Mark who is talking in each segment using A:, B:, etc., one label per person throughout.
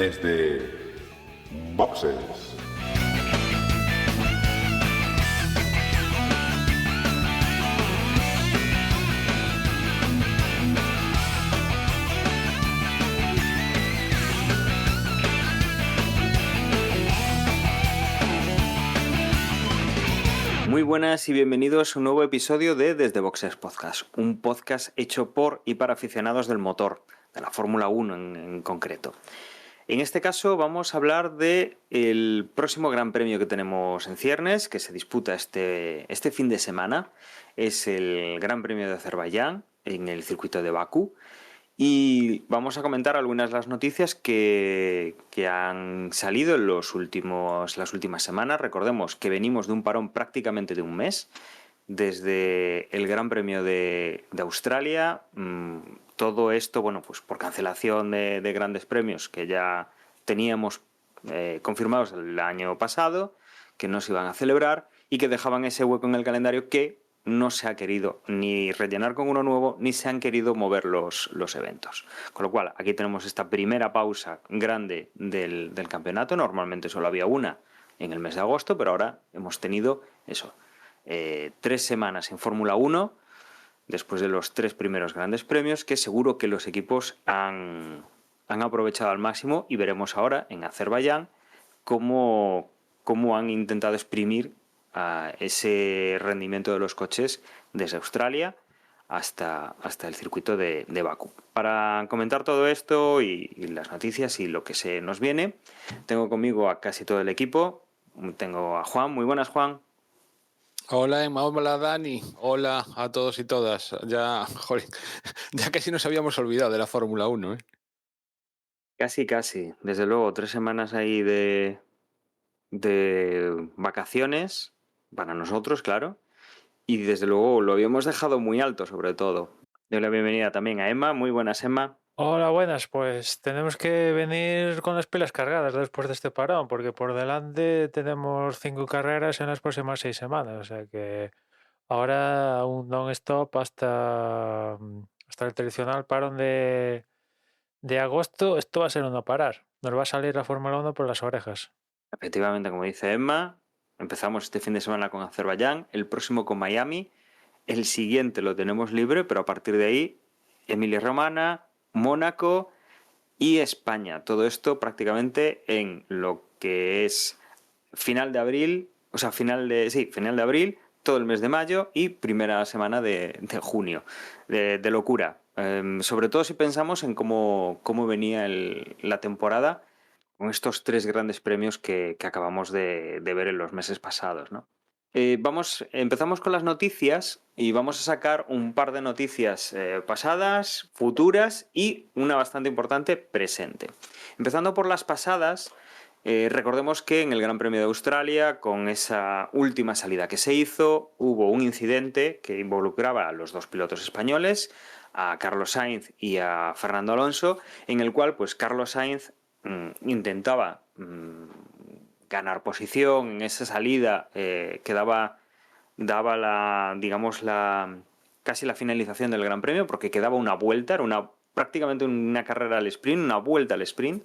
A: desde Boxes.
B: Muy buenas y bienvenidos a un nuevo episodio de Desde Boxes Podcast, un podcast hecho por y para aficionados del motor, de la Fórmula 1 en concreto. En este caso vamos a hablar del próximo Gran Premio que tenemos en ciernes, que se disputa este fin de semana. Es el Gran Premio de Azerbaiyán en el circuito de Bakú. Y vamos a comentar algunas de las noticias que han salido en las últimas semanas. Recordemos que venimos de un parón prácticamente de un mes, desde el Gran Premio de Australia. Todo esto, bueno, pues por cancelación de grandes premios que ya teníamos confirmados el año pasado, que no se iban a celebrar y que dejaban ese hueco en el calendario que no se ha querido ni rellenar con uno nuevo, ni se han querido mover los eventos. Con lo cual, aquí tenemos esta primera pausa grande del campeonato. Normalmente solo había una en el mes de agosto, pero ahora hemos tenido 3 semanas en Fórmula 1, después de los 3 primeros grandes premios, que seguro que los equipos han aprovechado al máximo, y veremos ahora en Azerbaiyán cómo han intentado exprimir ese rendimiento de los coches desde Australia hasta el circuito de Bakú. Para comentar todo esto y las noticias y lo que se nos viene, tengo conmigo a casi todo el equipo. Tengo a Juan. Muy buenas, Juan.
C: Hola Emma, hola Dani, hola a todos y todas. Ya, joder, ya casi nos habíamos olvidado de la Fórmula 1, ¿eh?
B: Casi. Desde luego, 3 semanas ahí de vacaciones, para nosotros, claro. Y desde luego lo habíamos dejado muy alto, sobre todo. Doy la bienvenida también a Emma. Muy buenas, Emma.
D: Hola, buenas. Pues tenemos que venir con las pilas cargadas después de este parón, porque por delante tenemos 5 carreras en las próximas 6 semanas. O sea que ahora un non-stop hasta el tradicional parón de agosto. Esto va a ser un no parar. Nos va a salir la Fórmula 1 por las orejas.
B: Efectivamente, como dice Emma, empezamos este fin de semana con Azerbaiyán, el próximo con Miami, el siguiente lo tenemos libre, pero a partir de ahí, Emilia-Romagna, Mónaco y España. Todo esto prácticamente en lo que es final de abril, final de abril, todo el mes de mayo y primera semana de junio. De locura. Sobre todo si pensamos en cómo venía la temporada con estos 3 grandes premios que acabamos de ver en los meses pasados, ¿no? Empezamos con las noticias y vamos a sacar un par de noticias pasadas, futuras y una bastante importante presente. Empezando por las pasadas, recordemos que en el Gran Premio de Australia, con esa última salida que se hizo, hubo un incidente que involucraba a los 2 pilotos españoles, a Carlos Sainz y a Fernando Alonso, en el cual pues Carlos Sainz intentaba ganar posición en esa salida que daba casi la finalización del Gran Premio, porque quedaba una vuelta, era prácticamente una carrera al sprint, una vuelta al sprint,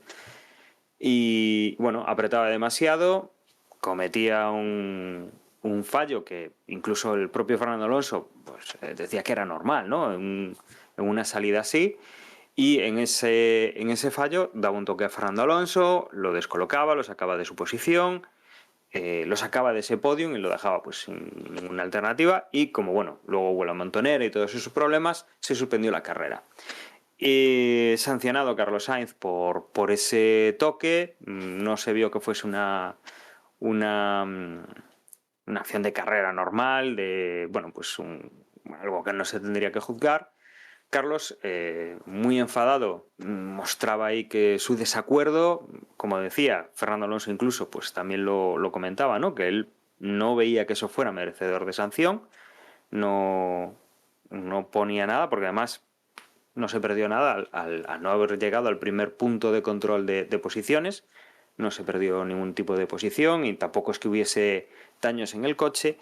B: y bueno, apretaba demasiado, cometía un fallo que incluso el propio Fernando Alonso pues, decía que era normal, ¿no? En una salida así. Y en ese fallo daba un toque a Fernando Alonso, lo descolocaba, lo sacaba de su posición, lo sacaba de ese podium y lo dejaba pues sin ninguna alternativa. Y como bueno, luego hubo la montonera y todos esos problemas, se suspendió la carrera. Sancionado Carlos Sainz por ese toque. No se vio que fuese una acción de carrera normal, algo que no se tendría que juzgar. Carlos, muy enfadado, mostraba ahí que su desacuerdo, como decía, Fernando Alonso incluso, pues también lo comentaba, ¿no? Que él no veía que eso fuera merecedor de sanción, no ponía nada, porque además no se perdió nada al no haber llegado al primer punto de control de posiciones, no se perdió ningún tipo de posición y tampoco es que hubiese daños en el coche.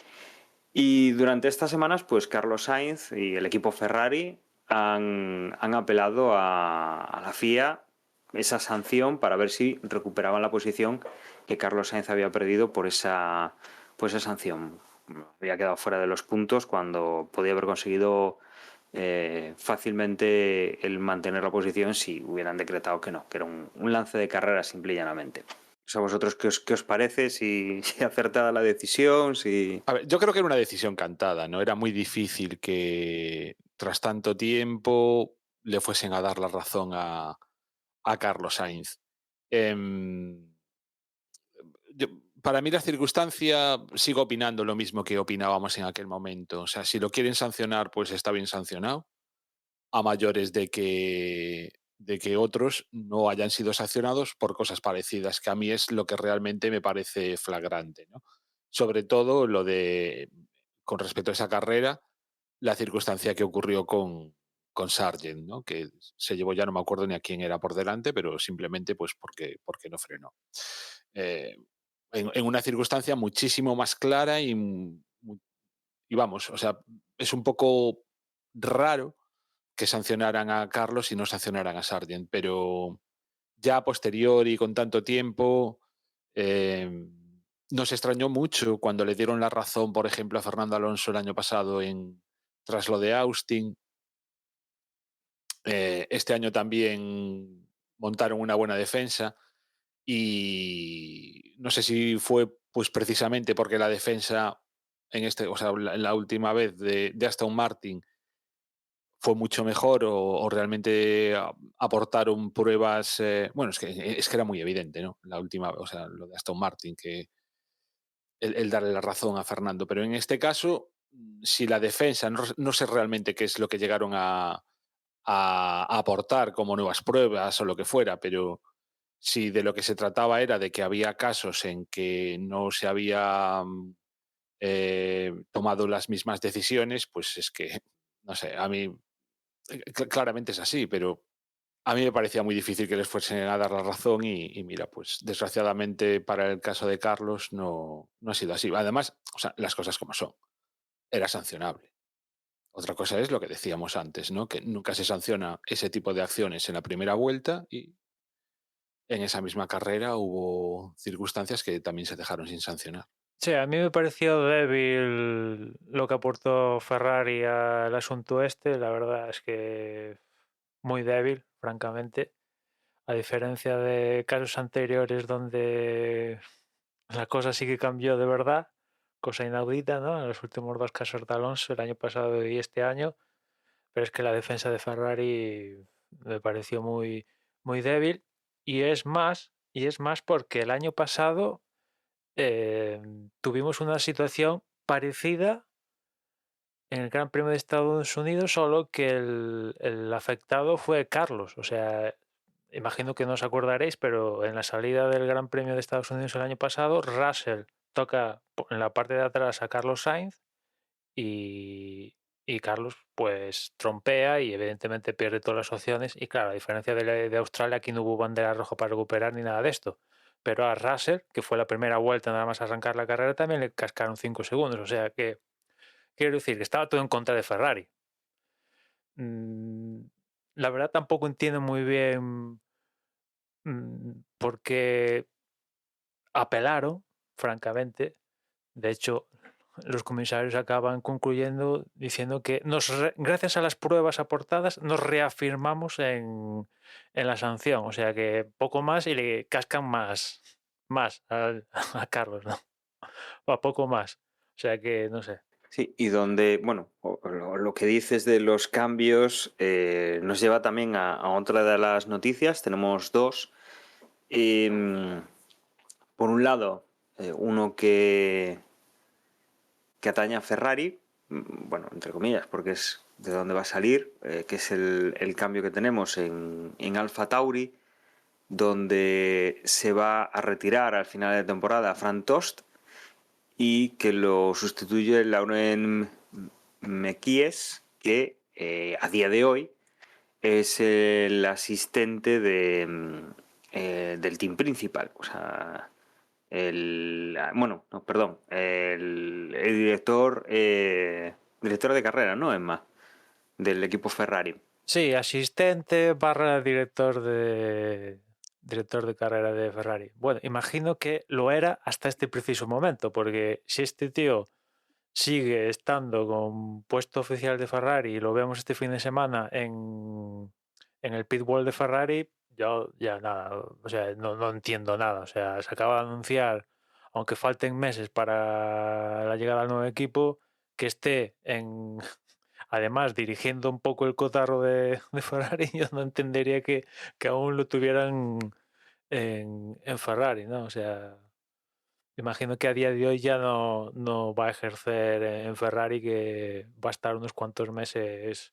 B: Y durante estas semanas, pues Carlos Sainz y el equipo Ferrari han apelado a la FIA esa sanción para ver si recuperaban la posición que Carlos Sainz había perdido por esa sanción. Había quedado fuera de los puntos cuando podía haber conseguido fácilmente el mantener la posición si hubieran decretado que no, que era un lance de carrera simple y llanamente. O sea, ¿vosotros qué os parece? Si acertada la decisión, si...
C: A ver, yo creo que era una decisión cantada, ¿no? Era muy difícil que tras tanto tiempo le fuesen a dar la razón a Carlos Sainz. Yo, para mí la circunstancia, sigo opinando lo mismo que opinábamos en aquel momento. O sea, si lo quieren sancionar, pues está bien sancionado, a mayores de que otros no hayan sido sancionados por cosas parecidas, que a mí es lo que realmente me parece flagrante, ¿no? Sobre todo lo de, con respecto a esa carrera, la circunstancia que ocurrió con Sargent, ¿no? Que se llevó, ya no me acuerdo ni a quién era por delante, pero simplemente pues porque no frenó. Eh, en una circunstancia muchísimo más clara y vamos, o sea, es un poco raro que sancionaran a Carlos y no sancionaran a Sargent, pero ya a posteriori, con tanto tiempo, nos extrañó mucho cuando le dieron la razón, por ejemplo, a Fernando Alonso el año pasado tras lo de Austin. Este año también montaron una buena defensa y no sé si fue pues precisamente porque la defensa o sea, la última vez de Aston Martin fue mucho mejor o realmente aportaron pruebas. Bueno, es que era muy evidente, ¿no? La última, o sea, lo de Aston Martin, que el darle la razón a Fernando. Pero en este caso, si la defensa, no sé realmente qué es lo que llegaron a aportar como nuevas pruebas o lo que fuera, pero si de lo que se trataba era de que había casos en que no se había tomado las mismas decisiones, pues es que, no sé, a mí claramente es así, pero a mí me parecía muy difícil que les fuesen a dar la razón y mira, pues desgraciadamente para el caso de Carlos no ha sido así. Además, o sea, las cosas como son, era sancionable. Otra cosa es lo que decíamos antes, ¿no? Que nunca se sanciona ese tipo de acciones en la primera vuelta y en esa misma carrera hubo circunstancias que también se dejaron sin sancionar.
D: Sí, a mí me pareció débil lo que aportó Ferrari al asunto este. La verdad es que muy débil, francamente. A diferencia de casos anteriores donde la cosa sí que cambió de verdad, cosa inaudita, ¿no? En los últimos dos casos de Alonso, el año pasado y este año. Pero es que la defensa de Ferrari me pareció muy, muy débil. Y es más porque el año pasado tuvimos una situación parecida en el Gran Premio de Estados Unidos, solo que el afectado fue Carlos. O sea, imagino que no os acordaréis, pero en la salida del Gran Premio de Estados Unidos el año pasado, Russell toca en la parte de atrás a Carlos Sainz y Carlos pues trompea y evidentemente pierde todas las opciones. Y claro, a diferencia de Australia, aquí no hubo bandera roja para recuperar ni nada de esto. Pero a Russell, que fue la primera vuelta nada más arrancar la carrera, también le cascaron 5 segundos. O sea que, quiero decir, que estaba todo en contra de Ferrari. La verdad tampoco entiendo muy bien por qué apelaron, francamente. De hecho, los comisarios acaban concluyendo diciendo que gracias a las pruebas aportadas nos reafirmamos en la sanción. O sea que poco más y le cascan más a Carlos, ¿no? O a poco más. O sea que no sé.
B: Sí, y donde, bueno, lo que dices de los cambios nos lleva también a otra de las noticias. Tenemos dos. Por un lado, uno que atañe a Ferrari, bueno, entre comillas, porque es de donde va a salir, que es el cambio que tenemos en Alfa Tauri, donde se va a retirar al final de temporada a Frank Tost y que lo sustituye Laurent Mekies, que a día de hoy es el asistente del team principal, o sea, el director de carrera, ¿no? Emma, del equipo Ferrari.
D: Sí, asistente barra director de carrera de Ferrari. Bueno, imagino que lo era hasta este preciso momento, porque si este tío sigue estando con puesto oficial de Ferrari y lo vemos este fin de semana en el pit wall de Ferrari, yo ya nada, o sea, no entiendo nada. O sea, se acaba de anunciar, aunque falten meses para la llegada al nuevo equipo, que esté además dirigiendo un poco el cotarro de Ferrari. Yo no entendería que aún lo tuvieran en Ferrari, ¿no? O sea, imagino que a día de hoy ya no va a ejercer en Ferrari, que va a estar unos cuantos meses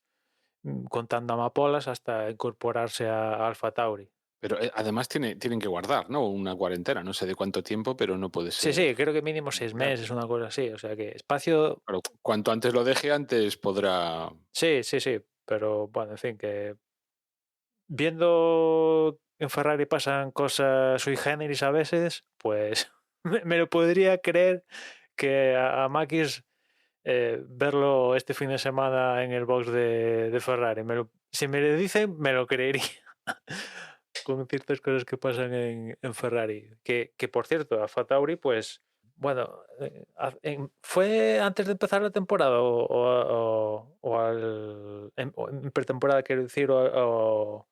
D: contando amapolas hasta incorporarse a Alfa Tauri.
C: Pero además tienen que guardar, ¿no? Una cuarentena, no sé de cuánto tiempo, pero no puede
D: Sí,
C: ser.
D: sí, creo que mínimo 6 meses, una cosa así. O sea que espacio,
C: Pero cuanto antes lo deje, antes podrá.
D: sí, sí, sí. Pero bueno, en fin, que viendo en Ferrari pasan cosas sui generis a veces, pues me lo podría creer que a Makis verlo este fin de semana en el box de Ferrari. Si me lo dicen, me lo creería. Con ciertas cosas que pasan en Ferrari. Que por cierto, Alfa Tauri, pues bueno, ¿fue antes de empezar la temporada o en pretemporada, quiero decir, con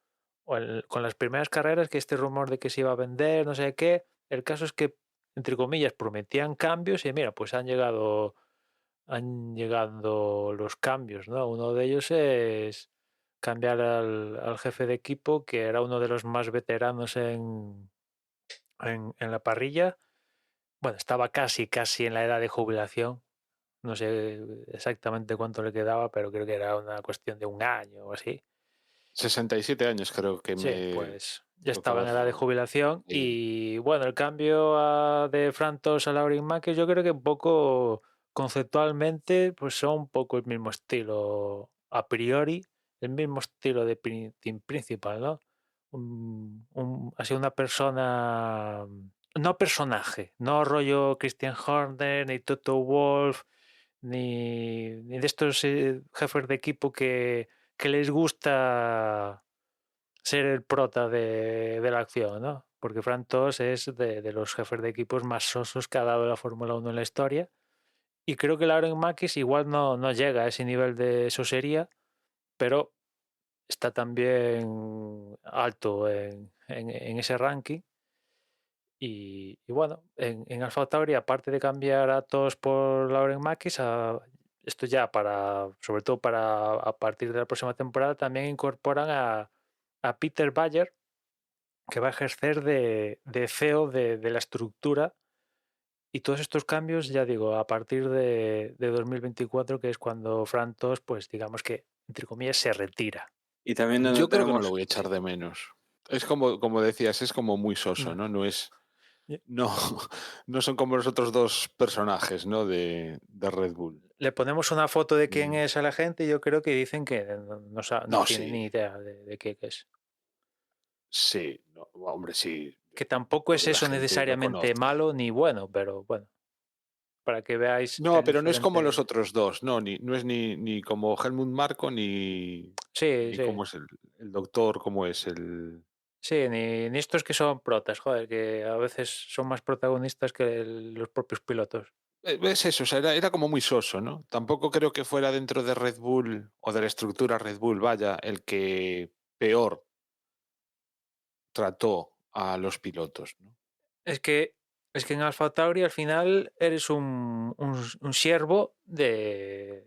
D: las primeras carreras, que este rumor de que se iba a vender, no sé qué? El caso es que, entre comillas, prometían cambios y mira, pues han llegado los cambios, ¿no? Uno de ellos es cambiar al jefe de equipo, que era uno de los más veteranos en la parrilla. Bueno, estaba casi en la edad de jubilación. No sé exactamente cuánto le quedaba, pero creo que era una cuestión de un año o así.
C: 67 años creo que
D: Sí,
C: me
D: pues ya estaba
C: tocaba
D: en edad de jubilación.
C: leer.
D: Y bueno, el cambio de Frantos a Laurin Mackey, yo creo que un poco conceptualmente, pues son un poco el mismo estilo a priori, el mismo estilo de Team Principal, ¿no? Así una persona, no personaje, no rollo Christian Horner, ni Toto Wolff, ni de estos jefes de equipo que les gusta ser el prota de la acción, ¿no? Porque Frank Tost es de los jefes de equipos más sosos que ha dado la Fórmula 1 en la historia. Y creo que Lauren Makis igual no llega a ese nivel de sosería, pero está también alto en ese ranking. Y bueno, en Alfa Tauri, aparte de cambiar a todos por Lauren Makis, esto ya sobre todo para a partir de la próxima temporada, también incorporan a Peter Bayer, que va a ejercer de CEO de la estructura. Y todos estos cambios, ya digo, a partir de 2024, que es cuando Frank Tost, pues digamos que, entre comillas, se retira.
B: Y también
C: Yo creo que no lo
B: tenemos,
C: voy a
B: sí.
C: echar de menos. Es como decías, es como muy soso,
D: Mm.
C: ¿no? No es.
D: Y-
C: No, no son como los otros dos personajes, ¿no? De Red Bull.
D: Le ponemos una foto de quién
C: Mm.
D: es a la gente y yo creo que dicen que no
C: No,
D: tienen
C: sí,
D: ni idea de qué es.
C: sí, no, hombre, sí.
D: Que tampoco
C: Creo
D: es
C: que la
D: eso
C: gente lo
D: necesariamente
C: conoce.
D: malo ni bueno, pero bueno, para que veáis
C: No,
D: el
C: pero no es como los
D: diferente.
C: otros dos, no, no es ni como Helmut Marko
D: Sí,
C: ni
D: sí.
C: como es el doctor, como es el.
D: Sí, ni estos que son protas, joder, que a veces son más protagonistas que los propios pilotos.
C: Es eso, o sea, era como muy soso, ¿no? Tampoco creo que fuera dentro de Red Bull o de la estructura Red Bull, vaya, el que peor trató a los pilotos, ¿no?
D: Es que, es que en Alfa Tauri al final eres un siervo
C: De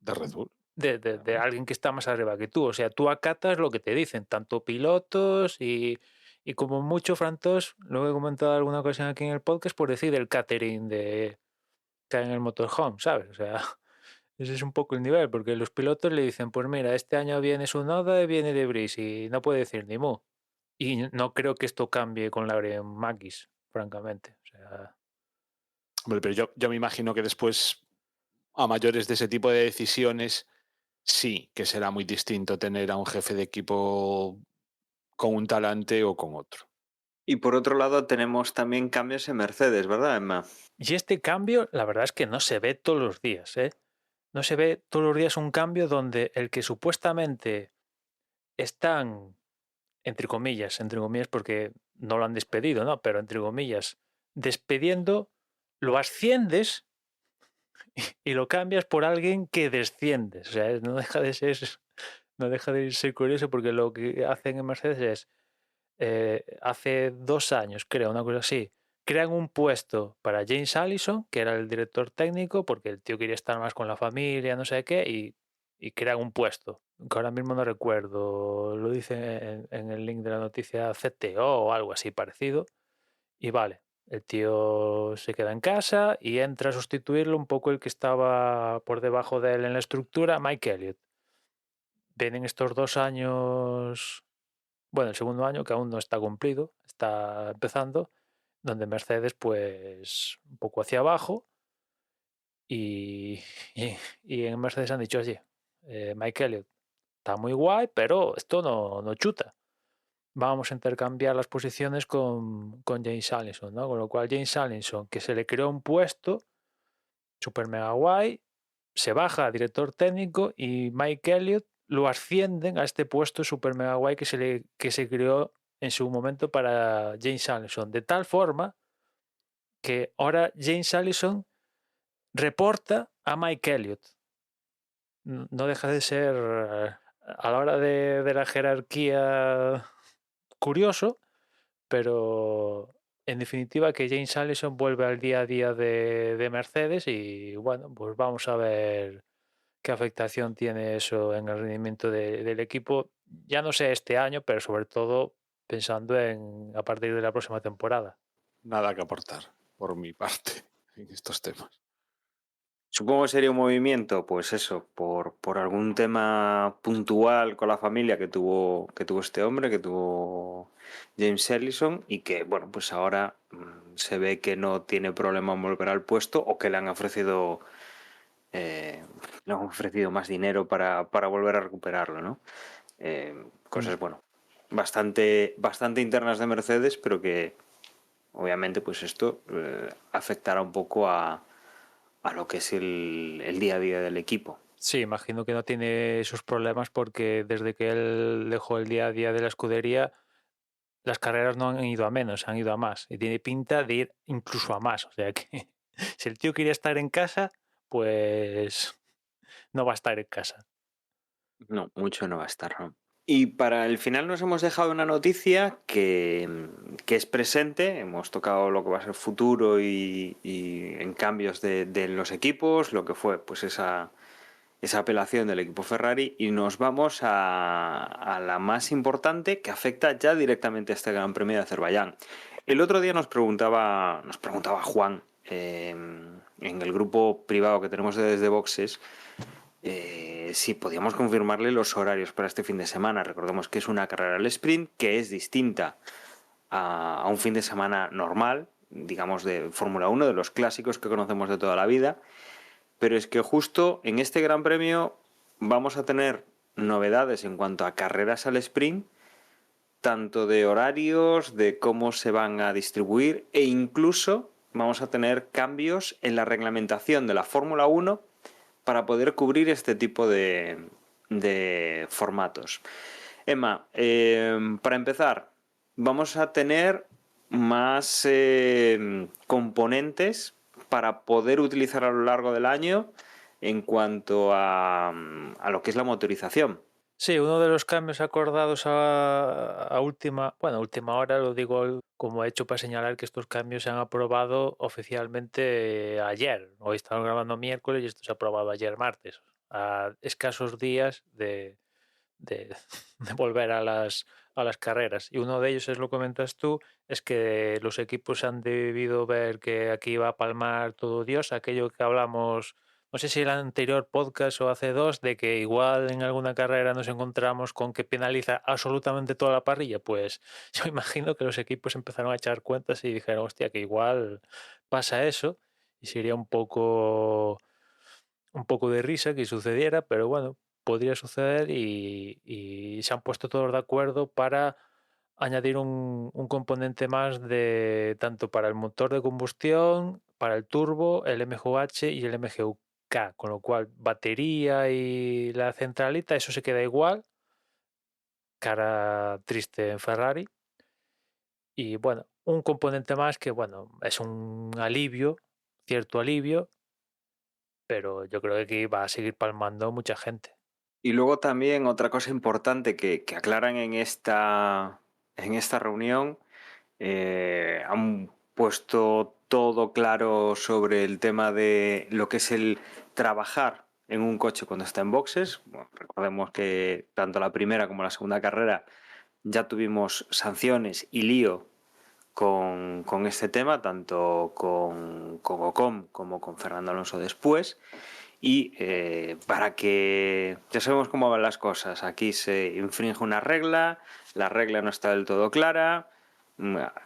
C: Red Bull.
D: de alguien que está más arriba que tú. O sea, tú acatas lo que te dicen, tanto pilotos y como mucho, Frantos, lo he comentado alguna ocasión aquí en el podcast, por decir el catering que hay en el motorhome, ¿sabes? O sea, ese es un poco el nivel, porque los pilotos le dicen, pues mira, este año viene Tsunoda y viene De Vries y no puede decir ni mu. Y no creo que esto cambie con Lauren Makis, francamente. O sea,
C: Hombre, pero yo me imagino que después, a mayores de ese tipo de decisiones, sí que será muy distinto tener a un jefe de equipo con un talante o con otro.
B: Y por otro lado tenemos también cambios en Mercedes, ¿verdad, Emma?
D: y este cambio, la verdad es que no se ve todos los días, ¿eh? no se ve todos los días un cambio donde el que supuestamente están, entre comillas porque no lo han despedido, ¿no? Pero entre comillas, despediendo, lo asciendes y lo cambias por alguien que desciendes. O sea, no deja de ser curioso, porque lo que hacen en Mercedes es, hace 2 años, creo, una cosa así, crean un puesto para James Allison, que era el director técnico, porque el tío quería estar más con la familia, no sé qué, y crean un puesto, que ahora mismo no recuerdo, lo dice en el link de la noticia, CTO o algo así parecido, y vale, el tío se queda en casa y entra a sustituirlo un poco el que estaba por debajo de él en la estructura, Mike Elliott. Vienen estos 2 años, bueno, el segundo año que aún no está cumplido, está empezando, donde Mercedes pues un poco hacia abajo y, y en Mercedes han dicho, oye, Mike Elliott está muy guay, pero esto no chuta. Vamos a intercambiar las posiciones con James Allison, ¿no? Con lo cual James Allison, que se le creó un puesto super mega guay, se baja a director técnico y Mike Elliott lo ascienden a este puesto super mega guay que se creó en su momento para James Allison, de tal forma que ahora James Allison reporta a Mike Elliott. No deja de ser, a la hora de la jerarquía, curioso, pero en definitiva que James Allison vuelve al día a día de Mercedes, y bueno, pues vamos a ver qué afectación tiene eso en el rendimiento del equipo, ya no sé este año, pero sobre todo pensando en a partir de la próxima temporada.
C: Nada que aportar por mi parte en estos temas.
B: Supongo que sería un movimiento, pues eso, por algún tema puntual con la familia que tuvo este hombre, que tuvo James Ellison, y que, bueno, pues ahora se ve que no tiene problema en volver al puesto, o que le han ofrecido más dinero para volver a recuperarlo, ¿no? Cosas, bueno, bastante internas de Mercedes, pero que obviamente pues esto afectará un poco a lo que es el día a día del equipo.
D: Sí, imagino que no tiene esos problemas, porque desde que él dejó el día a día de la escudería, las carreras no han ido a menos, han ido a más. Y tiene pinta de ir incluso a más. O sea que si el tío quería estar en casa, pues no va a estar en casa.
B: No, mucho no va a estar, ¿no? Y para el final nos hemos dejado una noticia que es presente. Hemos tocado lo que va a ser futuro y en cambios de los equipos, lo que fue pues esa apelación del equipo Ferrari, y nos vamos a la más importante, que afecta ya directamente a este Gran Premio de Azerbaiyán. El otro día nos preguntaba Juan, en el grupo privado que tenemos Desde Boxes, si podíamos confirmarle los horarios para este fin de semana. Recordemos que es una carrera al sprint, que es distinta a un fin de semana normal, digamos, de Fórmula 1, de los clásicos que conocemos de toda la vida. Pero es que justo en este Gran Premio vamos a tener novedades en cuanto a carreras al sprint, tanto de horarios, de cómo se van a distribuir, e incluso vamos a tener cambios en la reglamentación de la Fórmula 1 para poder cubrir este tipo de formatos. Emma, para empezar, vamos a tener más componentes para poder utilizar a lo largo del año en cuanto a lo que es la motorización.
D: Sí, uno de los cambios acordados a última hora, lo digo como hecho para señalar que estos cambios se han aprobado oficialmente ayer. Hoy estamos grabando miércoles y esto se ha aprobado ayer martes, a escasos días de volver a las carreras. Y uno de ellos, es lo que comentas tú, es que los equipos han debido ver que aquí va a palmar todo Dios, aquello que hablamos, no sé si el anterior podcast o hace dos, de que igual en alguna carrera nos encontramos con que penaliza absolutamente toda la parrilla. Pues yo imagino que los equipos empezaron a echar cuentas y dijeron, hostia, que igual pasa eso, y sería un poco de risa que sucediera, pero bueno, podría suceder, y se han puesto todos de acuerdo para añadir un componente más, de tanto para el motor de combustión, para el turbo, el MGUH y el MGUK. K, con lo cual batería y la centralita, eso se queda igual, cara triste en Ferrari. Y bueno, un componente más que, bueno, es un alivio, cierto alivio, pero yo creo que aquí va a seguir palmando mucha gente.
B: Y luego también otra cosa importante que aclaran en esta reunión, han puesto todo claro sobre el tema de lo que es el trabajar en un coche cuando está en boxes. Bueno, recordemos que tanto la primera como la segunda carrera ya tuvimos sanciones y lío con este tema, tanto con Ocon como con Fernando Alonso después. Y para que ya sabemos cómo van las cosas, aquí se infringe una regla, la regla no está del todo clara,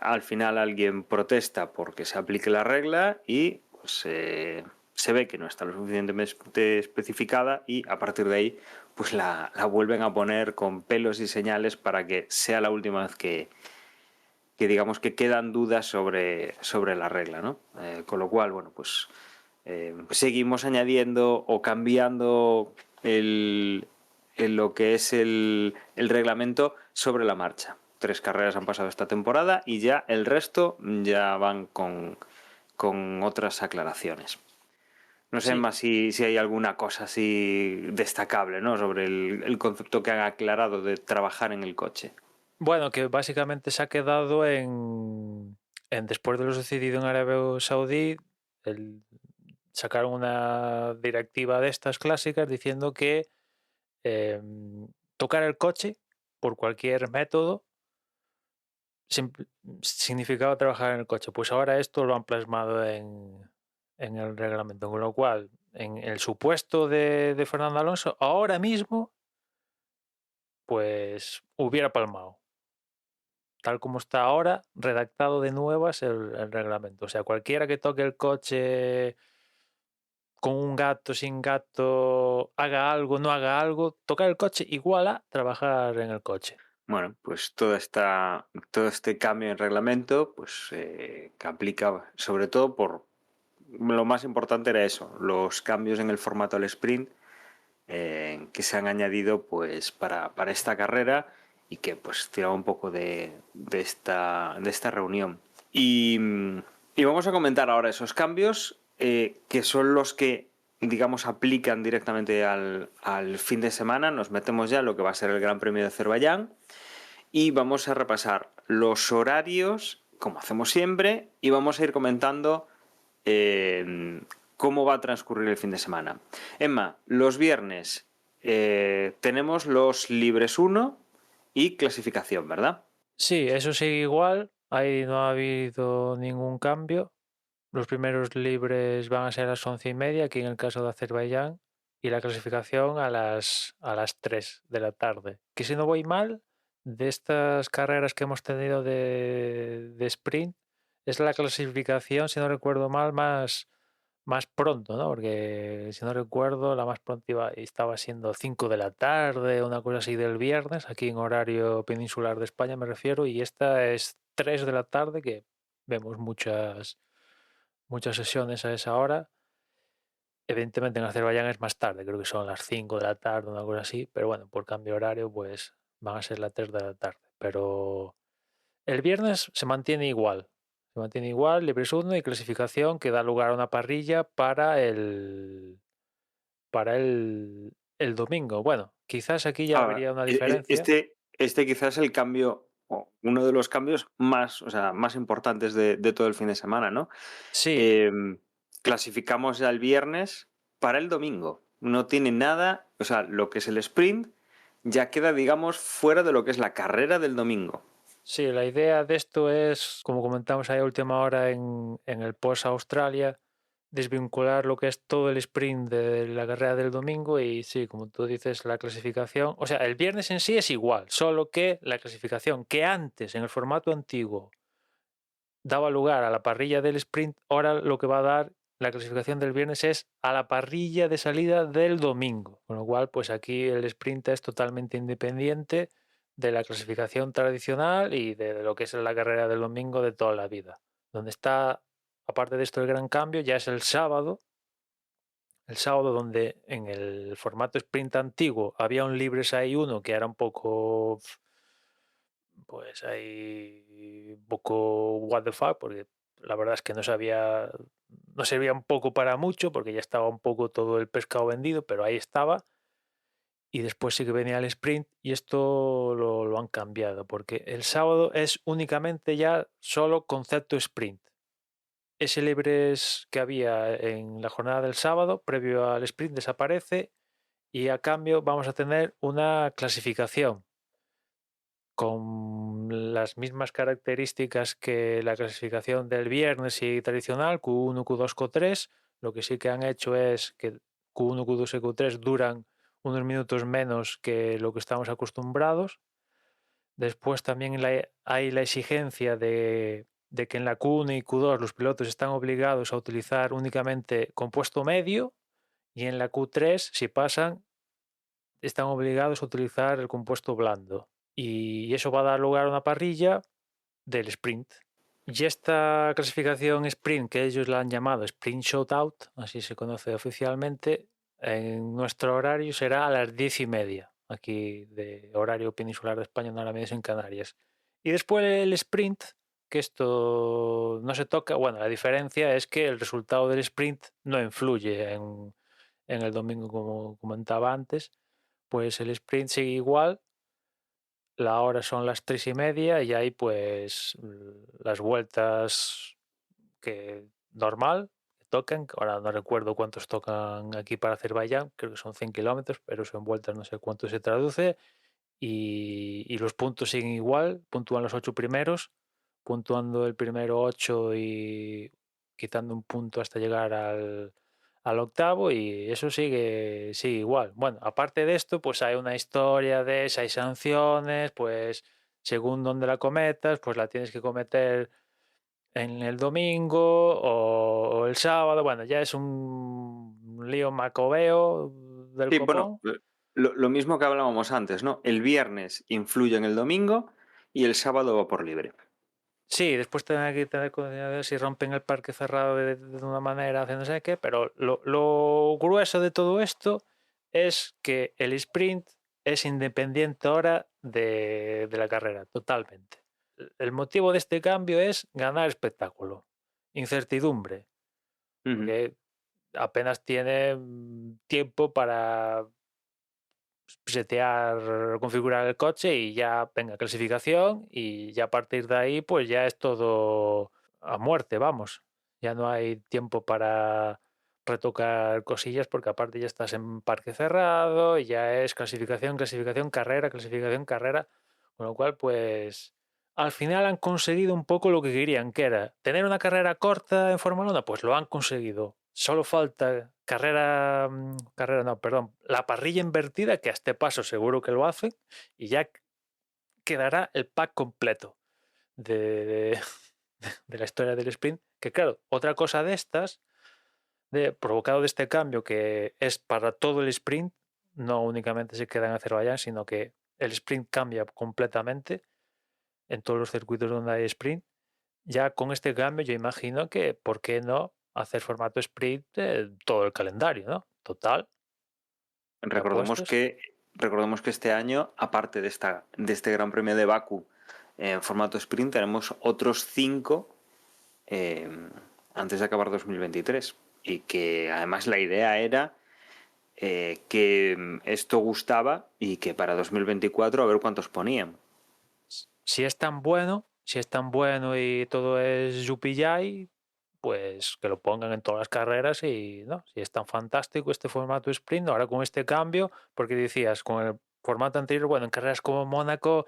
B: al final alguien protesta porque se aplique la regla y pues, se ve que no está lo suficientemente especificada y a partir de ahí pues la vuelven a poner con pelos y señales para que sea la última vez que digamos que quedan dudas sobre la regla, ¿no? Con lo cual, bueno, pues seguimos añadiendo o cambiando lo que es el reglamento sobre la marcha. 3 carreras han pasado esta temporada y ya el resto ya van con otras aclaraciones. No sé,
D: Sí.
B: más si hay alguna cosa así destacable, ¿no? Sobre el concepto que han aclarado de trabajar en el coche.
D: Bueno, que básicamente se ha quedado después de lo sucedido en Arabia Saudí, sacaron una directiva de estas clásicas diciendo que tocar el coche por cualquier método significaba trabajar en el coche. Pues ahora esto lo han plasmado en el reglamento, con lo cual en el supuesto de Fernando Alonso, ahora mismo, pues hubiera palmado. Tal como está ahora, redactado de nuevas el reglamento. O sea, cualquiera que toque el coche con un gato, sin gato, haga algo, no haga algo, tocar el coche igual a trabajar en el coche.
B: Bueno, pues todo este cambio en reglamento, pues que aplica sobre todo por lo más importante era eso, los cambios en el formato del sprint que se han añadido pues para esta carrera y que pues tiraba un poco de esta reunión. Y vamos a comentar ahora esos cambios que son los que digamos aplican directamente al fin de semana. Nos metemos ya en lo que va a ser el Gran Premio de Azerbaiyán y vamos a repasar los horarios como hacemos siempre y vamos a ir comentando cómo va a transcurrir el fin de semana. Emma, los viernes tenemos los libres 1 y clasificación, ¿verdad?
D: Sí, eso sigue igual. Ahí no ha habido ningún cambio. Los primeros libres van a ser a las 11:30, aquí en el caso de Azerbaiyán, y la clasificación a las 3 de la tarde. Que si no voy mal, de estas carreras que hemos tenido de sprint, es la clasificación, si no recuerdo mal, más pronto, ¿no? Porque si no recuerdo, la más pronto estaba siendo 5 de la tarde, una cosa así del viernes, aquí en horario peninsular de España me refiero, y esta es 3 de la tarde, que vemos muchas sesiones a esa hora. Evidentemente en Azerbaiyán es más tarde, creo que son las 5 de la tarde, una cosa así, pero bueno, por cambio de horario, pues van a ser las 3 de la tarde. Pero el viernes se mantiene igual, libres 1 y clasificación que da lugar a una parrilla para el domingo. Bueno, quizás aquí ya habría una diferencia.
B: Este quizás es el cambio, o uno de los cambios más, o sea, más importantes de todo el fin de semana, ¿no?
D: Sí,
B: Clasificamos ya el viernes para el domingo. No tiene nada, o sea, lo que es el sprint ya queda, digamos, fuera de lo que es la carrera del domingo.
D: sí, la idea de esto es, como comentamos ahí a última hora en el post Australia, desvincular lo que es todo el sprint de la carrera del domingo y sí, como tú dices, la clasificación, o sea, el viernes en sí es igual, solo que la clasificación que antes en el formato antiguo daba lugar a la parrilla del sprint, ahora lo que va a dar la clasificación del viernes es a la parrilla de salida del domingo, con lo cual pues aquí el sprint es totalmente independiente de la clasificación tradicional y de lo que es la carrera del domingo de toda la vida. Donde está, aparte de esto, el gran cambio ya es el sábado el sábado, donde en el formato sprint antiguo había un libres ahí uno que era un poco, pues ahí, un poco what the fuck, porque la verdad es que no servía un poco para mucho, porque ya estaba un poco todo el pescado vendido, pero ahí estaba. Y después sí que venía el sprint y esto lo han cambiado, porque el sábado es únicamente ya solo concepto sprint. Ese libres que había en la jornada del sábado, previo al sprint, desaparece y a cambio vamos a tener una clasificación con las mismas características que la clasificación del viernes y tradicional, Q1, Q2, Q3. Lo que sí que han hecho es que Q1, Q2 y Q3 duran unos minutos menos que lo que estamos acostumbrados. Después también hay la exigencia de que en la Q1 y Q2 los pilotos están obligados a utilizar únicamente compuesto medio y en la Q3, si pasan, están obligados a utilizar el compuesto blando. Y eso va a dar lugar a una parrilla del sprint. Y esta clasificación sprint, que ellos la han llamado sprint shootout, así se conoce oficialmente, en nuestro horario será a las 10:30, aquí de horario peninsular de España, no ahora mismo en Canarias. Y después el sprint, que esto no se toca, bueno, la diferencia es que el resultado del sprint no influye en el domingo, como comentaba antes, pues el sprint sigue igual, la hora son las 3:30 y hay pues las vueltas que normal que tocan, ahora no recuerdo cuántos tocan aquí para Azerbaiyán, creo que son 100 kilómetros, pero son vueltas no sé cuánto se traduce y los puntos siguen igual, puntúan los 8 primeros, puntuando el primero 8 y quitando un punto hasta llegar al octavo y eso sigue igual. Bueno, aparte de esto, pues hay una historia de si hay sanciones, pues según donde la cometas, pues la tienes que cometer en el domingo o el sábado. Bueno, ya es un lío macobeo del
B: Sí, bueno,
D: copón.
B: lo mismo que hablábamos antes, ¿no? El viernes influye en el domingo y el sábado va por libre.
D: Sí, después tienen que tener cuidado de si rompen el parque cerrado de una manera, haciendo no sé qué, pero lo grueso de todo esto es que el sprint es independiente ahora de la carrera, totalmente. El motivo de este cambio es ganar espectáculo, incertidumbre,
B: Ujú.
D: porque apenas tiene tiempo para setear, configurar el coche y ya venga clasificación y ya a partir de ahí pues ya es todo a muerte, vamos. Ya no hay tiempo para retocar cosillas porque aparte ya estás en parque cerrado y ya es clasificación, carrera, con lo cual pues al final han conseguido un poco lo que querían, que era tener una carrera corta en Fórmula 1, pues lo han conseguido. Solo falta carrera no, perdón, la parrilla invertida, que a este paso seguro que lo hacen, y ya quedará el pack completo de, de la historia del sprint. Que claro, otra cosa de estas, provocado de este cambio que es para todo el sprint, no únicamente se queda en Azerbaiyán, sino que el sprint cambia completamente en todos los circuitos donde hay sprint. Ya con este cambio yo imagino que, ¿por qué no hacer formato sprint todo el calendario, ¿no? Total, ya
B: Recordemos
D: puestos.
B: que, recordemos que este año, aparte de este Gran Premio de Bakú en formato sprint, tenemos otros 5 eh, antes de acabar 2023. Y que además la idea era que esto gustaba y que para 2024 a ver cuántos ponían.
D: Si es tan bueno y todo es yupillay, pues que lo pongan en todas las carreras y no, si es tan fantástico este formato sprint, ahora con este cambio, porque decías, con el formato anterior, bueno, en carreras como Mónaco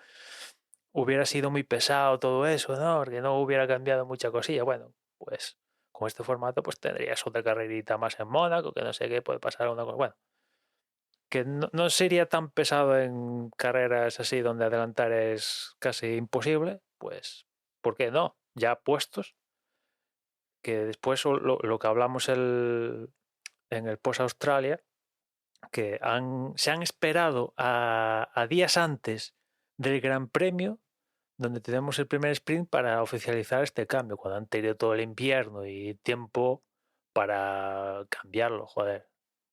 D: hubiera sido muy pesado todo eso, ¿no? Porque no hubiera cambiado mucha cosilla. Bueno, pues con este formato pues tendrías otra carrerita más en Mónaco, que no sé qué, puede pasar una cosa. Bueno, que no sería tan pesado en carreras así donde adelantar es casi imposible, pues, ¿por qué no? Ya puestos, que después lo que hablamos en el post Australia, que se han esperado a días antes del Gran Premio, donde tenemos el primer sprint para oficializar este cambio, cuando han tenido todo el invierno y tiempo para cambiarlo, joder.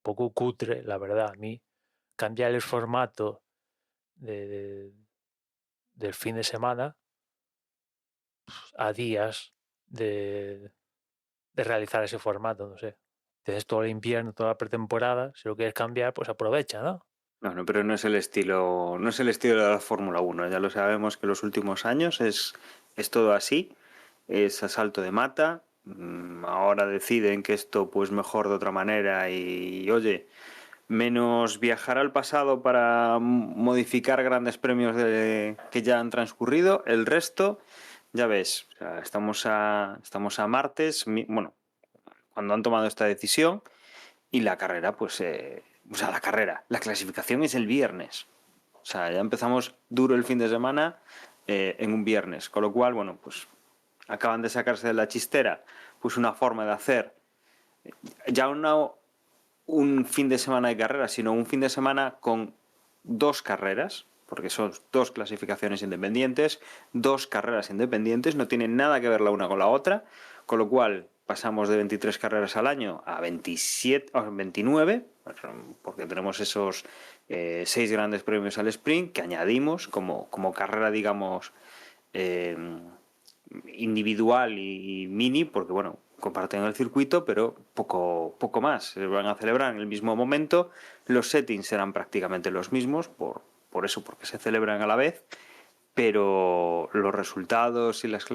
D: poco cutre, la verdad, a mí, cambiar el formato del fin de semana a días de realizar ese formato, no sé. Tienes todo el invierno, toda la pretemporada, si lo quieres cambiar, pues aprovecha, ¿no?
B: No, pero no es el estilo de la Fórmula 1. Ya lo sabemos que los últimos años es todo así, es a salto de mata. Ahora deciden que esto pues mejor de otra manera y oye, menos viajar al pasado para modificar grandes premios que ya han transcurrido. El resto, ya ves, o sea, estamos a martes, bueno, cuando han tomado esta decisión y la carrera, pues, o sea, la clasificación es el viernes. O sea, ya empezamos duro el fin de semana en un viernes, con lo cual, bueno, pues acaban de sacarse de la chistera pues una forma de hacer ya un fin de semana de carrera, sino un fin de semana con dos carreras, porque son dos clasificaciones independientes, dos carreras independientes, no tienen nada que ver la una con la otra, con lo cual pasamos de 23 carreras al año a 27 o 29, porque tenemos esos 6 grandes premios al sprint que añadimos como carrera, digamos, individual y mini, porque bueno, comparten el circuito, pero poco más. Se van a celebrar en el mismo momento. Los settings serán prácticamente los mismos, por eso, porque se celebran a la vez. Pero los resultados y las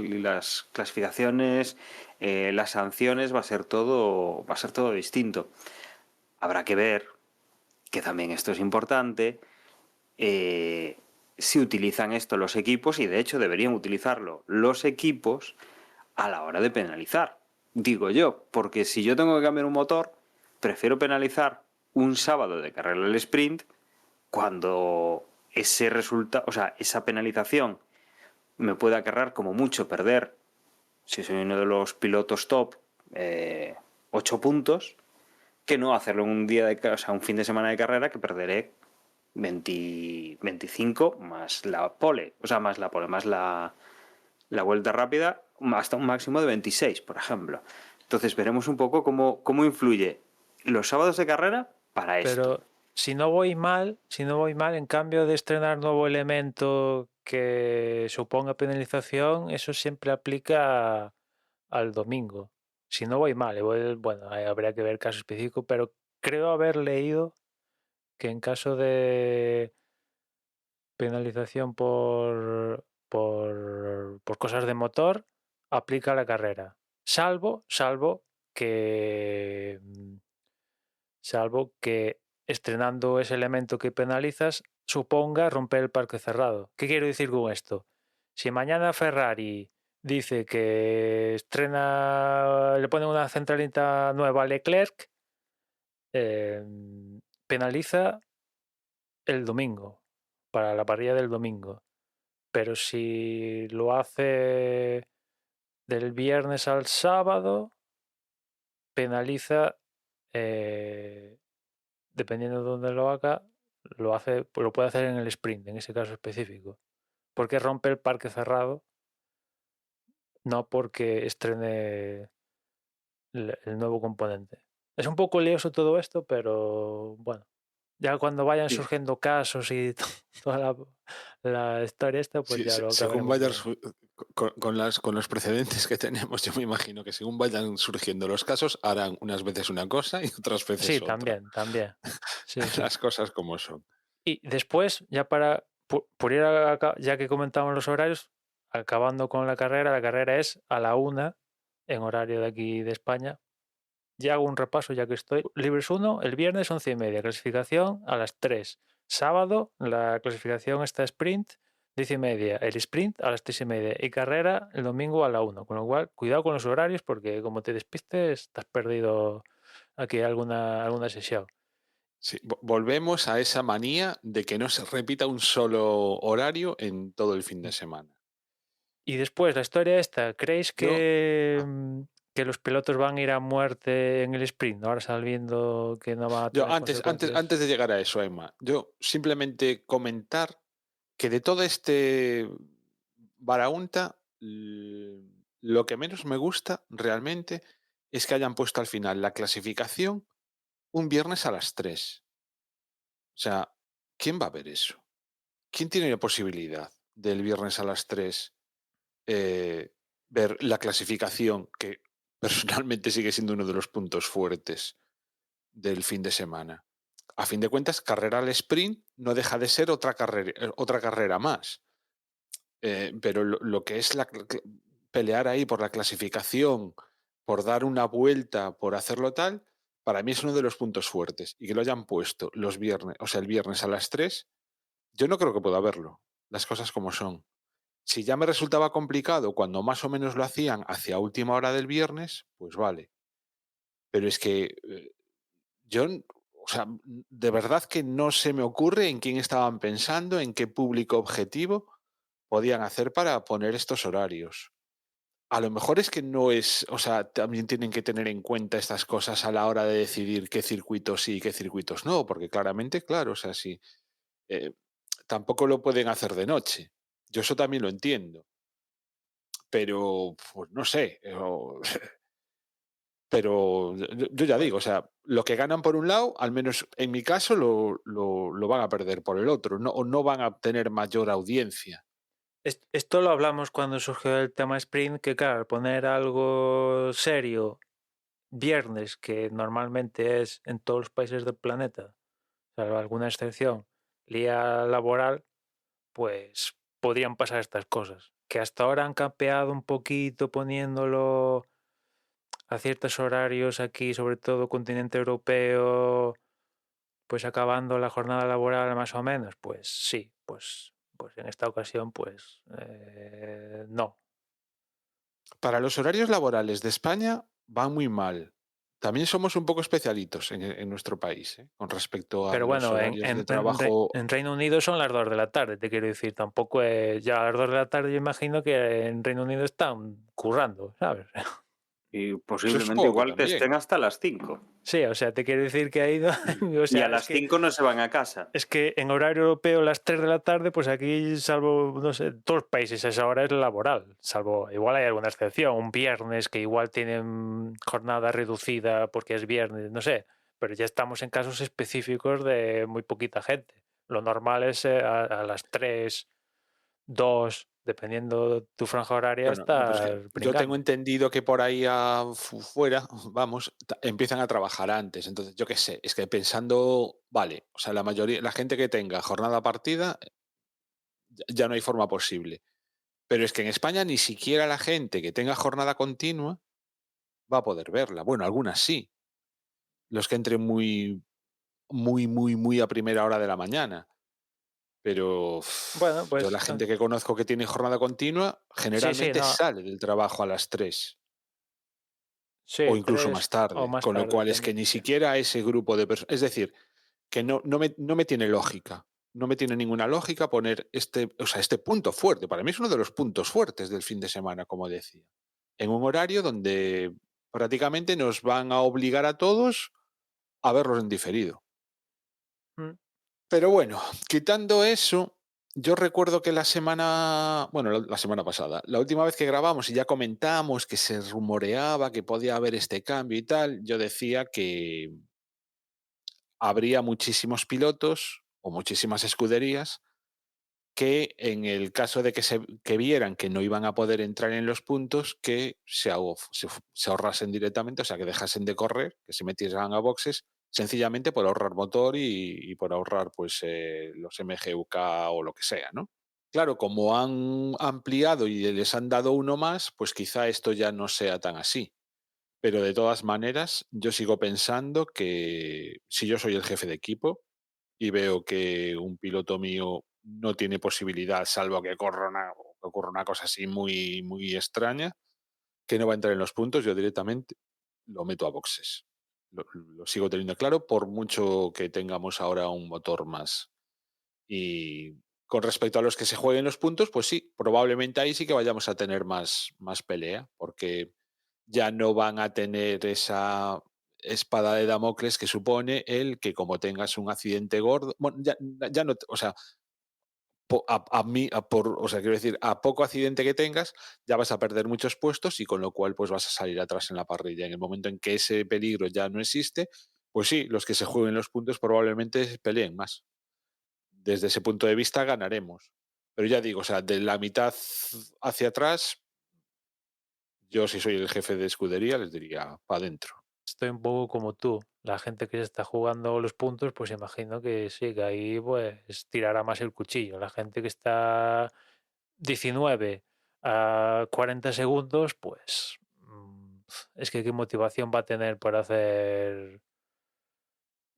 B: clasificaciones, las sanciones, va a ser todo distinto. Habrá que ver, que también esto es importante, si utilizan esto los equipos, y de hecho deberían utilizarlo los equipos a la hora de penalizar. Digo yo, porque si yo tengo que cambiar un motor, prefiero penalizar un sábado de carrera del sprint cuando ese resultado, o sea, esa penalización me puede acarrear como mucho perder, si soy uno de los pilotos top, 8 puntos, que no hacerlo en un día o sea, un fin de semana de carrera que perderé 25 más la pole, o sea, más la vuelta rápida, hasta un máximo de 26, por ejemplo. Entonces veremos un poco cómo influye los sábados de carrera para esto.
D: Pero si no voy mal, en cambio de estrenar nuevo elemento que suponga penalización, eso siempre aplica al domingo. Si no voy mal, bueno, habría que ver caso específico, pero creo haber leído que en caso de penalización por cosas de motor, aplica la carrera. Salvo que estrenando ese elemento que penalizas suponga romper el parque cerrado. ¿Qué quiero decir con esto? Si mañana Ferrari dice que le pone una centralita nueva a Leclerc, penaliza el domingo, para la parrilla del domingo. Pero si lo hace del viernes al sábado, penaliza, dependiendo de dónde lo haga, lo puede hacer en el sprint, en ese caso específico. Porque rompe el parque cerrado, no porque estrene el nuevo componente. Es un poco lioso todo esto, pero bueno, ya cuando vayan
B: Sí.
D: surgiendo casos y toda la historia esta, pues
C: Sí,
D: ya lo
C: según
D: acabaremos
C: vayan
D: viendo.
C: con los precedentes que tenemos, yo me imagino que según vayan surgiendo los casos, harán unas veces una cosa y otras veces
D: Sí,
C: otra.
D: también. Sí, sí.
C: Las cosas como son.
D: Y después, ya por ir ya que comentamos los horarios, acabando con la carrera es a la 1 en horario de aquí de España. Ya hago un repaso ya que estoy. Libres 1, el viernes 11:30, clasificación a las 3. Sábado, la clasificación está sprint, 10:30. El sprint a las 3:30 y carrera el domingo a la 1. Con lo cual, cuidado con los horarios porque como te despistes, estás perdido aquí alguna sesión.
C: Sí, volvemos a esa manía de que no se repita un solo horario en todo el fin de semana.
D: Y después, la historia esta, ¿creéis
C: Yo,
D: que los pilotos van a ir a muerte en el sprint? Ahora sabiendo que no van a
C: yo
D: tener consecuencias.
C: antes de llegar a eso, Emma, yo simplemente comentar que de todo este Baraunta, lo que menos me gusta realmente es que hayan puesto al final la clasificación un viernes a las 3. O sea, ¿quién va a ver eso? ¿Quién tiene la posibilidad del viernes a las 3 ver la clasificación, que personalmente sigue siendo uno de los puntos fuertes del fin de semana? A fin de cuentas, carrera al sprint no deja de ser otra carrera más. Pero lo que es pelear ahí por la clasificación, por dar una vuelta, por hacerlo tal, para mí es uno de los puntos fuertes. Y que lo hayan puesto los viernes, o sea, el viernes a las 3, yo no creo que pueda verlo. Las cosas como son. Si ya me resultaba complicado cuando más o menos lo hacían hacia última hora del viernes, pues vale. Pero es que yo, o sea, de verdad que no se me ocurre en quién estaban pensando, en qué público objetivo podían hacer para poner estos horarios. A lo mejor es que no es, o sea, también tienen que tener en cuenta estas cosas a la hora de decidir qué circuitos sí y qué circuitos no, porque claramente, claro, o sea, sí, eh, tampoco lo pueden hacer de noche. Yo eso también lo entiendo, pero pues no sé, pero yo ya digo, o sea, lo que ganan por un lado, al menos en mi caso, lo van a perder por el otro, no, o no van a tener mayor audiencia.
D: Esto lo hablamos cuando surgió el tema sprint, que claro, al poner algo serio viernes, que normalmente es en todos los países del planeta, salvo alguna excepción, día laboral, pues podrían pasar estas cosas. Que hasta ahora han campeado un poquito poniéndolo a ciertos horarios aquí, sobre todo continente europeo, pues acabando la jornada laboral más o menos, pues sí, pues en esta ocasión, pues no.
C: Para los horarios laborales de España van muy mal. También somos un poco especialitos en nuestro país, con respecto a
D: Pero
C: los
D: bueno,
C: horarios de trabajo.
D: en Reino Unido son las 2 de la tarde, te quiero decir. Tampoco ya a las 2 de la tarde yo imagino que en Reino Unido están currando, ¿sabes?
B: Y
C: Yo
B: posiblemente
C: supongo que
B: igual que
C: también.
B: estén hasta las 5.
D: Sí, o sea, te quiero decir que ha ido. O
B: Y
D: sea,
B: a las 5 no se van a casa.
D: es que en horario europeo las 3 de la tarde, pues aquí, salvo, no sé, todos los países a esa hora es laboral. Salvo, igual hay alguna excepción, un viernes que igual tienen jornada reducida porque es viernes, no sé. Pero ya estamos en casos específicos de muy poquita gente. Lo normal es a las 3, 2, dependiendo de tu franja horaria,
C: Bueno, no, pero es que
D: estar
C: yo tengo
D: brincando.
C: entendido que por ahí fuera, vamos, empiezan a trabajar antes. Entonces, yo qué sé, es que pensando, vale, o sea, la mayoría, la gente que tenga jornada partida, ya no hay forma posible. Pero es que en España ni siquiera la gente que tenga jornada continua va a poder verla. Bueno, algunas sí. Los que entren muy a primera hora de la mañana. Pero
D: Bueno,
C: yo
D: pues
C: la gente que conozco que tiene jornada continua
D: sí, sí,
C: generalmente
D: no.
C: sale del trabajo a las 3 o
D: Sí,
C: incluso más
D: 3 o
C: tarde,
D: más
C: con lo
D: tarde
C: cual es que
D: también,
C: ni
D: sí.
C: siquiera ese grupo de personas, es decir, que no me tiene lógica, no me tiene ninguna lógica poner o sea, este punto fuerte, para mí es uno de los puntos fuertes del fin de semana, como decía, en un horario donde prácticamente nos van a obligar a todos a verlos en diferido.
D: Mm.
C: Pero bueno, quitando eso, yo recuerdo que bueno, la semana pasada, la última vez que grabamos y ya comentamos que se rumoreaba que podía haber este cambio y tal, yo decía que habría muchísimos pilotos o muchísimas escuderías que en el caso de que vieran que no iban a poder entrar en los puntos, que se ahorrasen directamente, o sea, que dejasen de correr, que se metieran a boxes, sencillamente por ahorrar motor y por ahorrar pues los MGUK o lo que sea, ¿no? Claro, como han ampliado y les han dado uno más, pues quizá esto ya no sea tan así. Pero de todas maneras, yo sigo pensando que si yo soy el jefe de equipo y veo que un piloto mío no tiene posibilidad, salvo que ocurra una cosa así muy extraña, que no va a entrar en los puntos, yo directamente lo meto a boxes. Lo sigo teniendo claro, por mucho que tengamos ahora un motor más. Y con respecto a los que se jueguen los puntos, pues sí, probablemente ahí sí que vayamos a tener más pelea, porque ya no van a tener esa espada de Damocles que supone el que como tengas un accidente gordo, bueno, ya no, o sea, o sea, quiero decir, a poco accidente que tengas, ya vas a perder muchos puestos y con lo cual pues vas a salir atrás en la parrilla. En el momento en que ese peligro ya no existe, pues sí, los que se jueguen los puntos probablemente peleen más. Desde ese punto de vista ganaremos. Pero ya digo, o sea, de la mitad hacia atrás, yo si soy el jefe de escudería les diría para adentro.
D: Estoy un poco como tú. La gente que se está jugando los puntos, pues imagino que sí, que ahí pues tirará más el cuchillo. La gente que está 19 a 40 segundos, pues es que qué motivación va a tener para hacer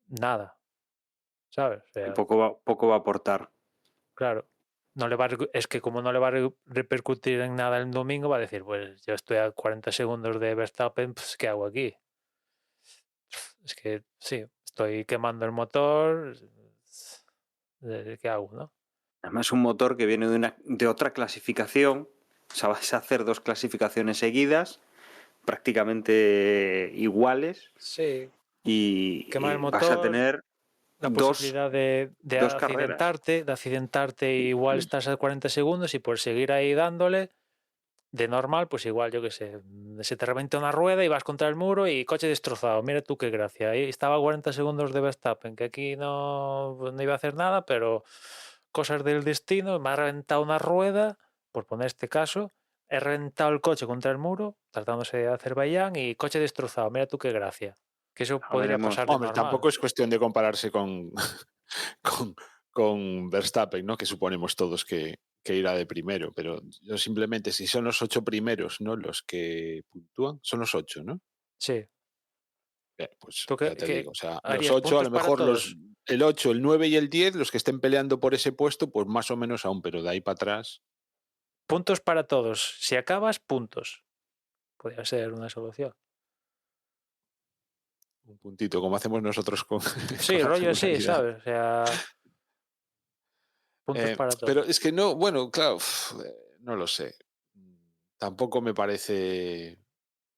D: nada, ¿sabes? O sea,
B: Poco va a aportar.
D: claro, no le va es que como no le va a repercutir en nada el domingo, va a decir, pues yo estoy a 40 segundos de Verstappen, pues ¿qué hago aquí? Es que sí, estoy quemando el motor, ¿qué hago, no?
B: Además, un motor que viene de otra clasificación. O sea, vas a hacer 2 clasificaciones seguidas, prácticamente iguales,
D: Sí,
B: y
D: quemar el
B: vas a
D: motor,
B: tener
D: la
B: dos
D: posibilidad de
B: carreras.
D: accidentarte, igual estás a 40 segundos y por seguir ahí dándole, de normal, pues igual, yo qué sé, se te reventa una rueda y vas contra el muro y coche destrozado. Mira tú qué gracia. Ahí estaba a 40 segundos de Verstappen, que aquí no iba a hacer nada, pero cosas del destino, me ha reventado una rueda, por poner este caso, he reventado el coche contra el muro, tratándose de Azerbaiyán, y coche destrozado. Mira tú qué gracia. Que eso
B: Ya
D: podría
B: veremos.
D: pasar de
C: Hombre,
D: normal.
C: tampoco es cuestión de compararse con, con, con Verstappen, ¿no? Que suponemos todos que irá de primero, pero yo simplemente, si son los 8 primeros, ¿no? Los que puntúan, son los 8, ¿no?
D: Sí.
C: Pues
D: ¿Tú
C: ya te
D: qué
C: digo, o sea, los
D: harías
C: 8, a
D: puntos
C: lo
D: para
C: mejor
D: todos?
C: el 8, el 9 y el 10, los que estén peleando por ese puesto, pues más o menos aún, pero de ahí para atrás,
D: Puntos para todos. Si acabas, puntos. Podría ser una solución.
C: un puntito, como hacemos nosotros con, con
D: Sí,
C: la
D: rollo así,
C: regularidad.
D: ¿sabes? O sea, puntos para
C: Pero
D: todos.
C: es que no, bueno, claro, no lo sé. Tampoco me parece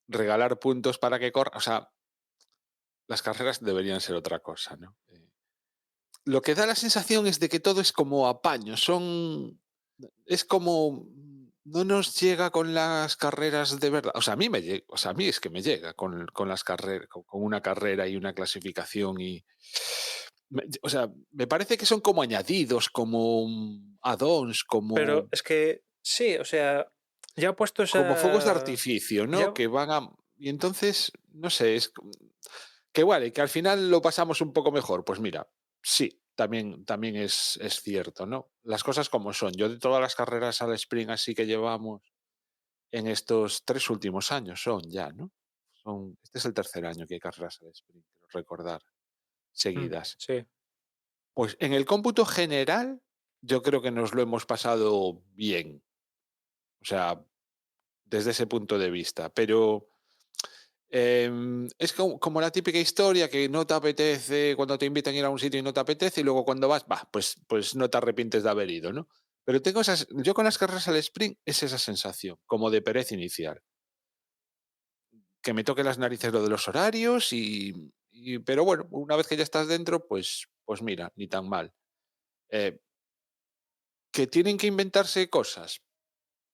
C: regalar puntos para que corra. O sea, las carreras deberían ser otra cosa, ¿no? Lo que da la sensación es de que todo es como apaño, es como no nos llega con las carreras de verdad. O sea, a mí me llega, o sea, a mí es que me llega con las carreras, con una carrera y una clasificación y o sea, me parece que son como añadidos, como add-ons,
D: Pero es que sí, o sea, ya he puesto
C: como fuegos de
D: esa.
C: artificio, ¿no?
D: Ya,
C: Que van a y entonces, no sé, que vale, que al final lo pasamos un poco mejor. Pues mira, sí, también es cierto, ¿no? Las cosas como son. Yo de todas las carreras al sprint así que llevamos en estos 3 últimos años son ya, ¿no? Este es el tercer año que hay carreras al sprint, quiero recordar, seguidas.
D: sí.
C: Pues en el cómputo general, yo creo que nos lo hemos pasado bien. O sea, desde ese punto de vista. Pero es como la típica historia que no te apetece cuando te invitan a ir a un sitio y no te apetece y luego cuando vas, pues no te arrepientes de haber ido, ¿no? Pero yo con las carreras al sprint es esa sensación, como de pereza inicial. Que me toque las narices lo de los horarios pero bueno, una vez que ya estás dentro, pues mira, ni tan mal. Eh, que tienen que inventarse cosas,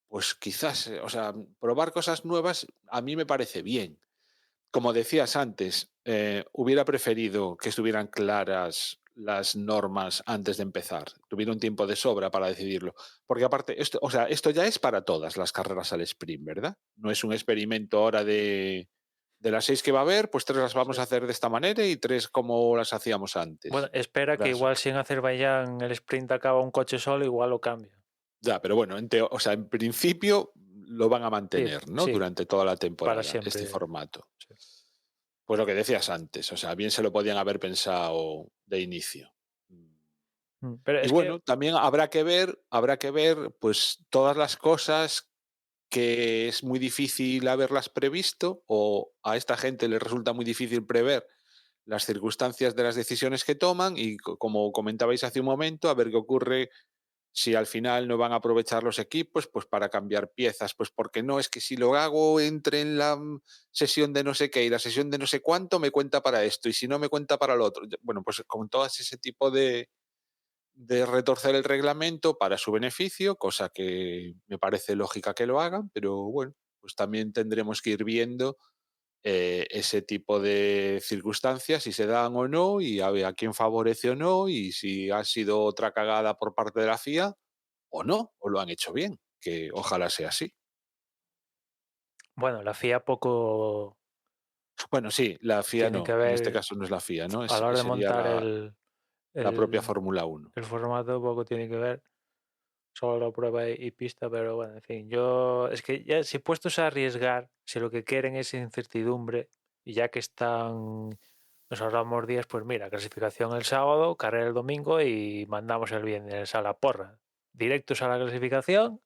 C: pues quizás, o sea, probar cosas nuevas a mí me parece bien. Como decías antes, hubiera preferido que estuvieran claras las normas antes de empezar, tuviera un tiempo de sobra para decidirlo. Porque aparte, esto ya es para todas las carreras al sprint, ¿verdad? No es un experimento ahora de las 6 que va a haber, pues 3 las vamos
D: Sí.
C: a hacer de esta manera y 3 como las hacíamos
D: Bueno,
C: antes.
D: espera que
C: Verás.
D: igual si en Azerbaiyán el sprint acaba un coche solo, igual lo cambia.
C: Ya, pero bueno, o sea, en principio lo van a
D: Sí,
C: mantener, ¿no?
D: sí,
C: Durante toda la
D: para
C: temporada, este
D: siempre.
C: formato.
D: Sí.
C: Pues lo que decías antes, o sea, bien se lo podían haber pensado de inicio.
D: Pero
C: Y
D: es que
C: bueno, también habrá que ver, pues todas las cosas que es muy difícil haberlas previsto o a esta gente le resulta muy difícil prever las circunstancias de las decisiones que toman y como comentabais hace un momento, a ver qué ocurre si al final no van a aprovechar los equipos, pues para cambiar piezas, pues porque no, es que si lo hago entre en la sesión de no sé qué y la sesión de no sé cuánto me cuenta para esto y si no me cuenta para lo otro. Bueno, pues con todo ese tipo de retorcer el reglamento para su beneficio, cosa que me parece lógica que lo hagan, pero bueno, pues también tendremos que ir viendo ese tipo de circunstancias, si se dan o no, y a quién favorece o no, y si ha sido otra cagada por parte de la FIA o no, o lo han hecho bien, que ojalá sea así.
D: Bueno, la FIA poco
C: Bueno, sí, la FIA
D: tiene que
C: no, en este
D: ver
C: caso no es la FIA, ¿no?
D: a la hora de
C: Sería
D: montar
C: la propia
D: el,
C: Fórmula 1.
D: el formato, poco tiene que ver. Solo prueba y pista, pero bueno, en fin, yo es que ya si puestos a arriesgar, si lo que quieren es incertidumbre, y ya que nos ahorramos días, pues mira, clasificación el sábado, carrera el domingo y mandamos el viernes a la porra. Directos a la clasificación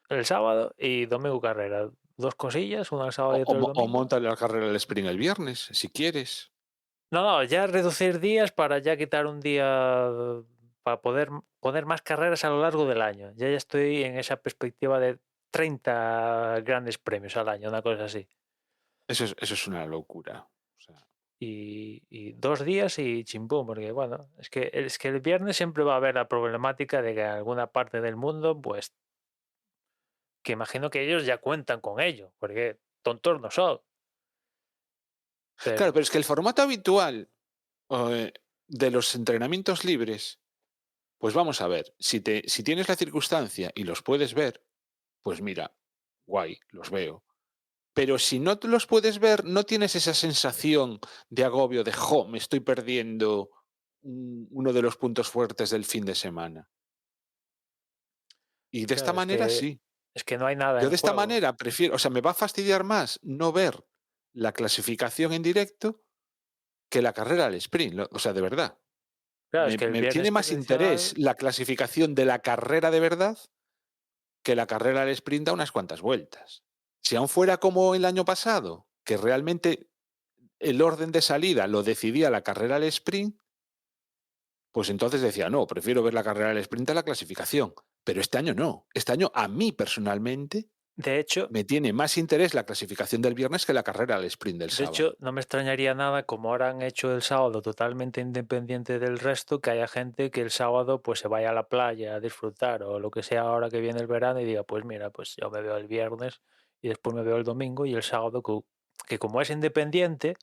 D: el sábado y domingo carrera. Dos cosillas, una el sábado y otra el
C: O
D: domingo.
C: monta la carrera del sprint el viernes, si quieres.
D: No, ya reducir días para ya quitar un día para poder poner más carreras a lo largo del año. Ya estoy en esa perspectiva de 30 grandes premios al año, una cosa así.
C: Eso es una locura. O sea,
D: Y 2 días y chimpum, porque bueno, es que el viernes siempre va a haber la problemática de que en alguna parte del mundo, pues, que imagino que ellos ya cuentan con ello, porque tontos no son.
C: claro,
D: Pero,
C: pero es que el formato habitual de los entrenamientos libres, pues vamos a ver, si tienes la circunstancia y los puedes ver, pues mira, guay, los veo. Pero si no te los puedes ver, no tienes esa sensación de agobio, de jo, me estoy perdiendo uno de los puntos fuertes del fin de semana. Y de esta
D: claro,
C: manera sí.
D: es que no hay nada
C: Yo
D: en
C: de esta
D: juego.
C: manera prefiero, o sea, me va a fastidiar más no ver la clasificación en directo que la carrera al sprint, o sea, de verdad.
D: Claro, es que el
C: Me tiene
D: viernes
C: más interés
D: tradicional.
C: la clasificación de la carrera de verdad que la carrera al sprint a unas cuantas vueltas. Si aún fuera como el año pasado, que realmente el orden de salida lo decidía la carrera al sprint, pues entonces decía, no, prefiero ver la carrera al sprint a la clasificación. Pero este año no. Este año a mí personalmente
D: De hecho,
C: me tiene más interés la clasificación del viernes que la carrera al sprint del
D: De hecho,
C: sábado.
D: no me extrañaría nada, como ahora han hecho el sábado totalmente independiente del resto, que haya gente que el sábado pues se vaya a la playa a disfrutar o lo que sea ahora que viene el verano y diga, pues mira, pues yo me veo el viernes y después me veo el domingo y el sábado que como es independiente,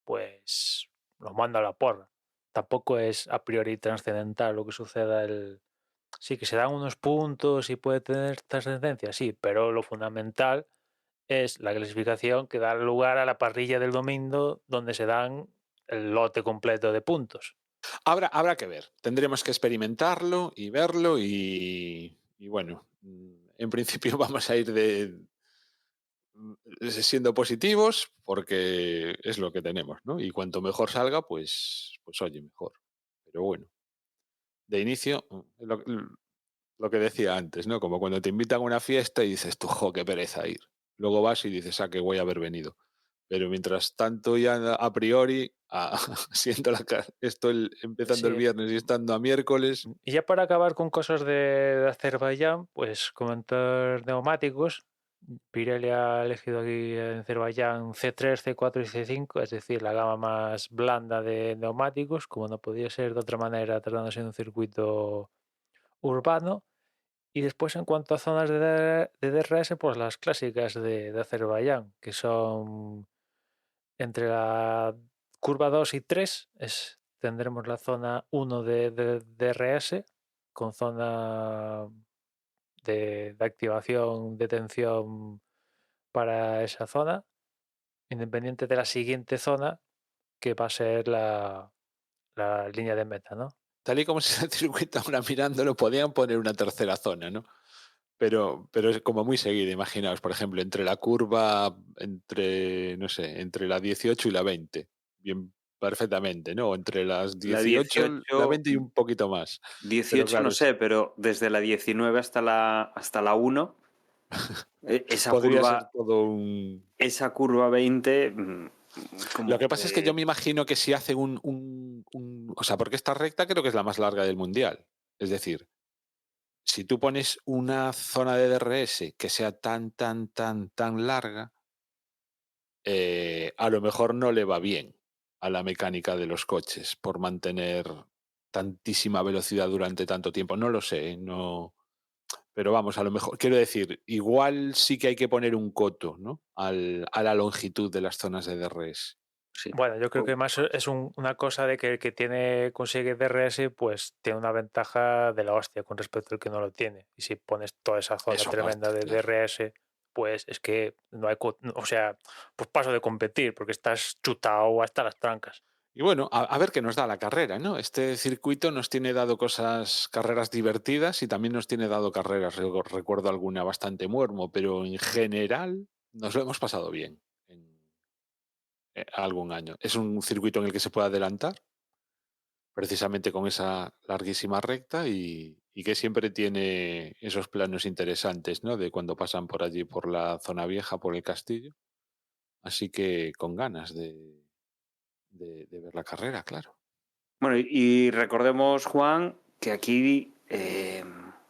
D: pues lo mando a la porra. Tampoco es a priori trascendental lo que suceda Sí, que se dan unos puntos y puede tener trascendencia, sí, pero lo fundamental es la clasificación que da lugar a la parrilla del domingo donde se dan el lote completo de puntos.
C: Habrá que ver. Tendremos que experimentarlo y verlo y bueno, en principio vamos a ir siendo positivos porque es lo que tenemos, ¿no? Y cuanto mejor salga, pues oye, mejor. Pero bueno, de inicio, lo que decía antes, ¿no? Como cuando te invitan a una fiesta y dices, tú, jo, qué pereza ir. Luego vas y dices, qué voy a haber venido. Pero mientras tanto, ya a priori, siendo empezando el
D: Sí.
C: viernes y estando a miércoles,
D: Y ya para acabar con cosas de Azerbaiyán, pues comentar neumáticos. Pirelli ha elegido aquí en Azerbaiyán C3, C4 y C5, es decir, la gama más blanda de neumáticos, como no podía ser de otra manera tratándose de un circuito urbano. Y después en cuanto a zonas de DRS, pues las clásicas de Azerbaiyán, que son entre la curva 2 y 3, tendremos la zona 1 de DRS, con zona de activación, de tensión para esa zona, independiente de la siguiente zona, que va a ser la línea de meta, ¿no?
C: tal y como se el circuito ahora mirándolo, podían poner una tercera zona, ¿no? Pero es como muy seguida, imaginaos, por ejemplo, entre la curva, no sé, entre la 18 y la 20, bien perfectamente, ¿no? O entre las
B: La
C: 18, la
B: 18,
C: 20 y un poquito más. Pero
B: 18 no
C: claro,
B: sé, pero desde la 19 hasta la 1, esa
C: podría ser
B: curva,
C: todo un...
B: esa curva 20,
C: Lo
B: como
C: que pasa es que yo
B: que
C: me imagino que si hace o sea, porque esta recta creo que es la más larga del mundial. Es decir, si tú pones una zona de DRS que sea tan larga, a lo mejor no le va bien a la mecánica de los coches por mantener tantísima velocidad durante tanto tiempo. No lo sé, no. Pero vamos, a lo mejor, quiero decir, igual sí que hay que poner un coto, ¿no? A la longitud de las zonas de DRS.
B: Sí.
D: Bueno, yo creo que más es una cosa de que el que consigue DRS, pues tiene una ventaja de la hostia con respecto al que no lo tiene. Y si pones toda esa zona
C: Eso
D: tremenda
C: aparte,
D: de
C: claro.
D: DRS, pues es que no hay, o sea, pues paso de competir porque estás chutado hasta las trancas.
C: Y bueno, a ver qué nos da la carrera, ¿no? Este circuito nos tiene dado carreras divertidas y también nos tiene dado carreras, recuerdo alguna bastante muermo, pero en general nos lo hemos pasado bien en algún año. Es un circuito en el que se puede adelantar, precisamente con esa larguísima recta y que siempre tiene esos planos interesantes, ¿no? De cuando pasan por allí, por la zona vieja, por el castillo. Así que con ganas de ver la carrera, claro.
B: Bueno, y recordemos, Juan, que aquí,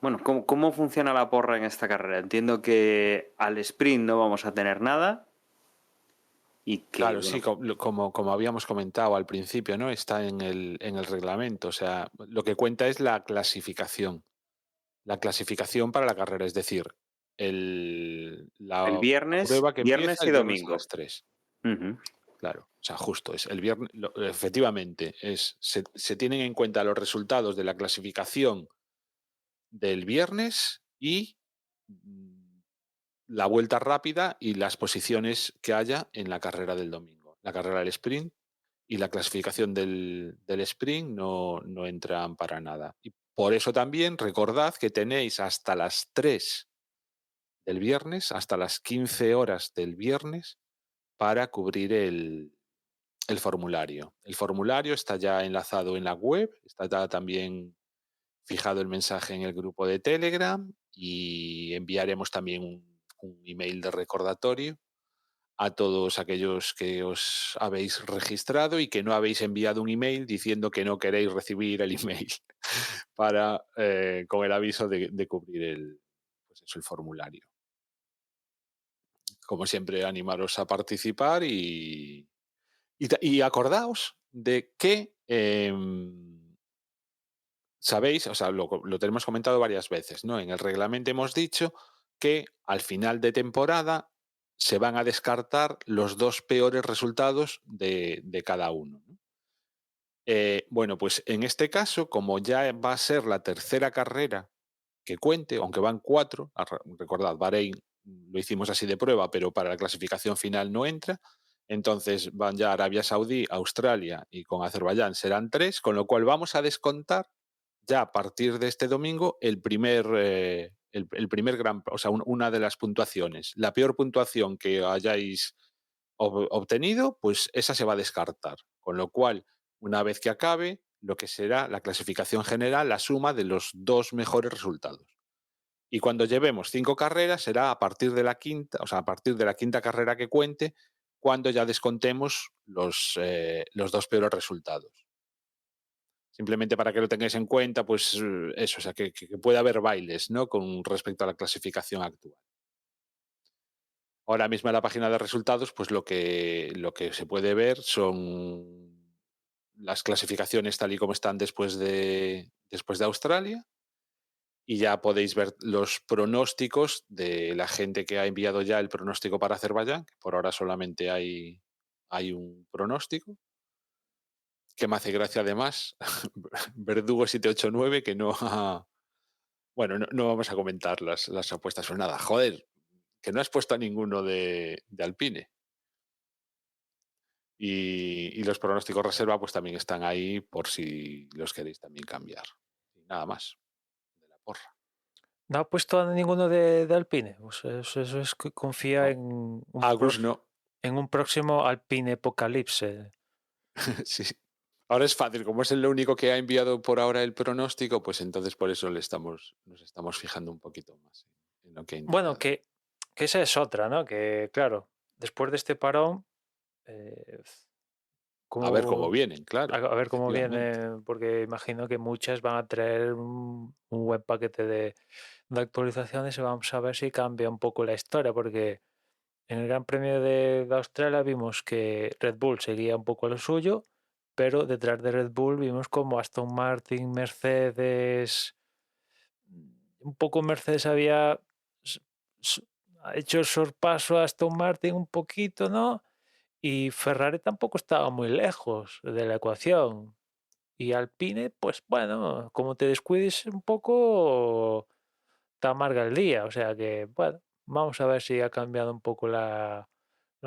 B: bueno, ¿cómo funciona la porra en esta carrera? Entiendo que al sprint no vamos a tener nada y que,
C: Claro,
B: bueno,
C: sí, como habíamos comentado al principio, ¿no? Está en el reglamento. O sea, lo que cuenta es la clasificación. La clasificación para la carrera, es decir,
B: el
C: la
B: viernes,
C: prueba que empieza
B: viernes y
C: el viernes a
B: domingo.
C: las 3.
B: Ujú.
C: Claro, o sea, justo es el viernes. Efectivamente, se tienen en cuenta los resultados de la clasificación del viernes y la vuelta rápida y las posiciones que haya en la carrera del domingo. La carrera del sprint y la clasificación del sprint no entran para nada. Y por eso también recordad que tenéis hasta las 3 del viernes, hasta las 15 horas del viernes, para cubrir el formulario. El formulario está ya enlazado en la web, está ya también fijado el mensaje en el grupo de Telegram y enviaremos también un email de recordatorio a todos aquellos que os habéis registrado y que no habéis enviado un email diciendo que no queréis recibir el email para con el aviso de cubrir el formulario. Como siempre, animaros a participar y acordaos de que sabéis, o sea, lo tenemos comentado varias veces, ¿no? En el reglamento hemos dicho que al final de temporada se van a descartar los 2 peores resultados de cada uno, ¿no? Bueno, pues en este caso, como ya va a ser la tercera carrera que cuente, aunque van 4, recordad, Bahrein lo hicimos así de prueba, pero para la clasificación final no entra, entonces van ya Arabia Saudí, Australia y con Azerbaiyán serán 3, con lo cual vamos a descontar ya a partir de este domingo el primer gran, o sea, una de las puntuaciones. La peor puntuación que hayáis obtenido, pues esa se va a descartar. Con lo cual, una vez que acabe, lo que será la clasificación general, la suma de los 2 mejores resultados. Y cuando llevemos 5 carreras, será a partir de la quinta, o sea, a partir de la quinta carrera que cuente, cuando ya descontemos los 2 peores resultados. Simplemente para que lo tengáis en cuenta, pues eso, o sea, que puede haber bailes, ¿no? Con respecto a la clasificación actual. Ahora mismo en la página de resultados, pues lo que se puede ver son las clasificaciones tal y como están después de Australia y ya podéis ver los pronósticos de la gente que ha enviado ya el pronóstico para Azerbaiyán, que por ahora solamente hay un pronóstico, que me hace gracia además, Verdugo 789, que no ha... Bueno, no vamos a comentar las apuestas o nada. Joder, que no has puesto a ninguno de Alpine. Y los pronósticos reserva pues también están ahí por si los queréis también cambiar. Y nada más de la porra.
D: No ha puesto a ninguno de Alpine. Pues eso es que confía
C: No. Agus no.
D: en un próximo Alpine Apocalipse.
C: Sí. Ahora es fácil, como es el único que ha enviado por ahora el pronóstico, pues entonces por eso nos estamos fijando un poquito más en lo que ha
D: Bueno,
C: indicado.
D: que esa es otra, ¿no? Que claro, después de este parón,
C: A ver cómo
D: como,
C: vienen, claro,
D: a ver cómo
C: efectivamente.
D: viene, porque imagino que muchas van a traer un buen paquete de actualizaciones y vamos a ver si cambia un poco la historia, porque en el Gran Premio de Australia vimos que Red Bull seguía un poco lo suyo, pero detrás de Red Bull vimos como Aston Martin, Mercedes, un poco Mercedes había hecho el sorpaso a Aston Martin un poquito, ¿no? Y Ferrari tampoco estaba muy lejos de la ecuación. Y Alpine, pues bueno, como te descuides un poco, te amarga el día. O sea que, bueno, vamos a ver si ha cambiado un poco la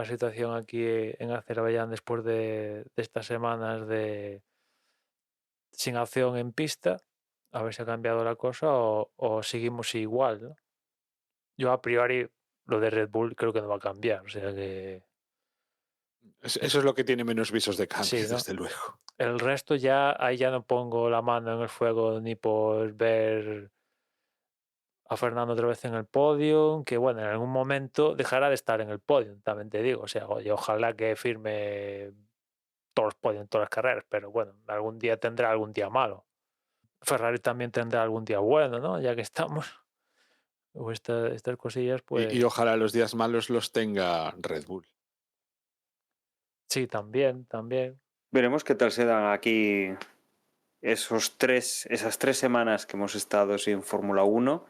D: situación aquí en Azerbaiyán después de estas semanas sin acción en pista. A ver si ha cambiado la cosa o seguimos igual, ¿no? Yo a priori lo de Red Bull creo que no va a cambiar. O sea que
C: Eso es lo que tiene menos visos de cambio,
D: sí, ¿no?
C: desde luego.
D: El resto ahí ya no pongo la mano en el fuego ni por ver a Fernando otra vez en el podio, que bueno, en algún momento dejará de estar en el podio, también te digo. O sea, oye, ojalá que firme todos los podios en todas las carreras, pero bueno, algún día tendrá algún día malo. Ferrari también tendrá algún día bueno, ¿no? Ya que estamos. O estas cosillas, pues
C: Y ojalá los días malos los tenga Red Bull.
D: sí, también.
B: Veremos qué tal se dan aquí esas 3 semanas que hemos estado sin Fórmula 1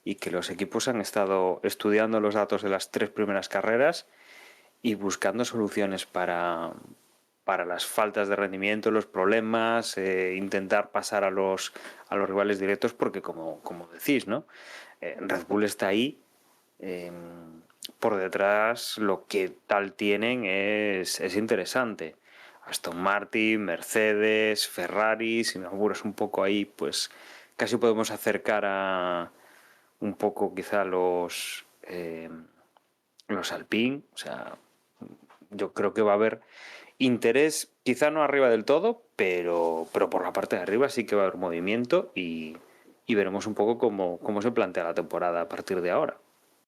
B: y que los equipos han estado estudiando los datos de las 3 primeras carreras y buscando soluciones para las faltas de rendimiento, los problemas, intentar pasar a los rivales directos, porque como decís, ¿no? Red Bull está ahí. Por detrás lo que tal tienen es interesante. Aston Martin, Mercedes, Ferrari, si me apuras un poco ahí, pues casi podemos acercar a un poco quizá los Alpine. O sea, yo creo que va a haber interés, quizá no arriba del todo, pero por la parte de arriba sí que va a haber movimiento y veremos un poco cómo se plantea la temporada a partir de ahora.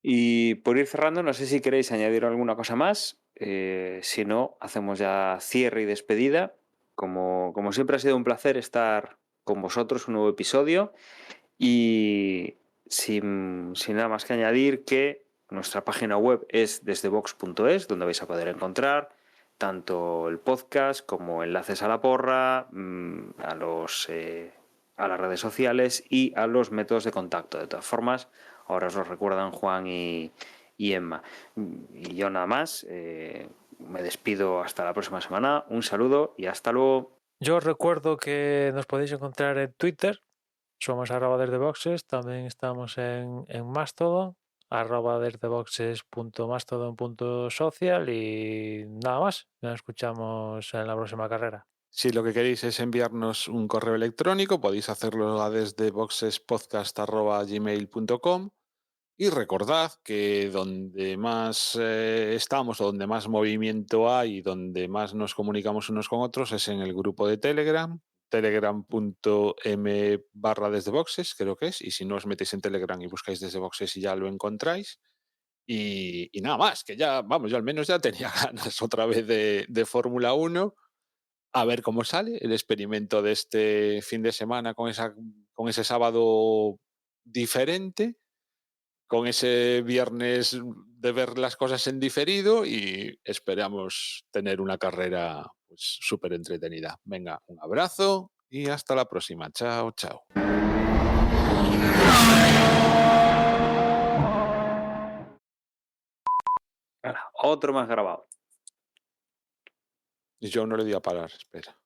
B: Y por ir cerrando, no sé si queréis añadir alguna cosa más. Si no, hacemos ya cierre y despedida. Como siempre ha sido un placer estar con vosotros, un nuevo episodio. Y sin nada más que añadir, que nuestra página web es desdevox.es, donde vais a poder encontrar tanto el podcast como enlaces a la porra, a las redes sociales y a los métodos de contacto. De todas formas, ahora os lo recuerdan Juan y Emma. Y yo nada más, me despido hasta la próxima semana. Un saludo y hasta luego.
D: Yo os recuerdo que nos podéis encontrar en Twitter, somos @desdeboxes, también estamos en Mastodon, @desdeboxes.mastodon.social y nada más. Nos escuchamos en la próxima carrera.
C: Si lo que queréis es enviarnos un correo electrónico, podéis hacerlo a desde boxespodcast@gmail.com. Y recordad que donde más estamos, donde más movimiento hay, donde más nos comunicamos unos con otros, es en el grupo de Telegram, telegram.me/desdeboxes, creo que es. Y si no, os metéis en Telegram y buscáis desde boxes y ya lo encontráis. Y nada más, que ya, vamos, yo al menos ya tenía ganas otra vez de Fórmula 1. A ver cómo sale el experimento de este fin de semana con ese sábado diferente, con ese viernes de ver las cosas en diferido, y esperamos tener una carrera pues súper entretenida. Venga, un abrazo y hasta la próxima. Chao, chao.
B: Otro más grabado.
C: Y yo no le di a parar, espera.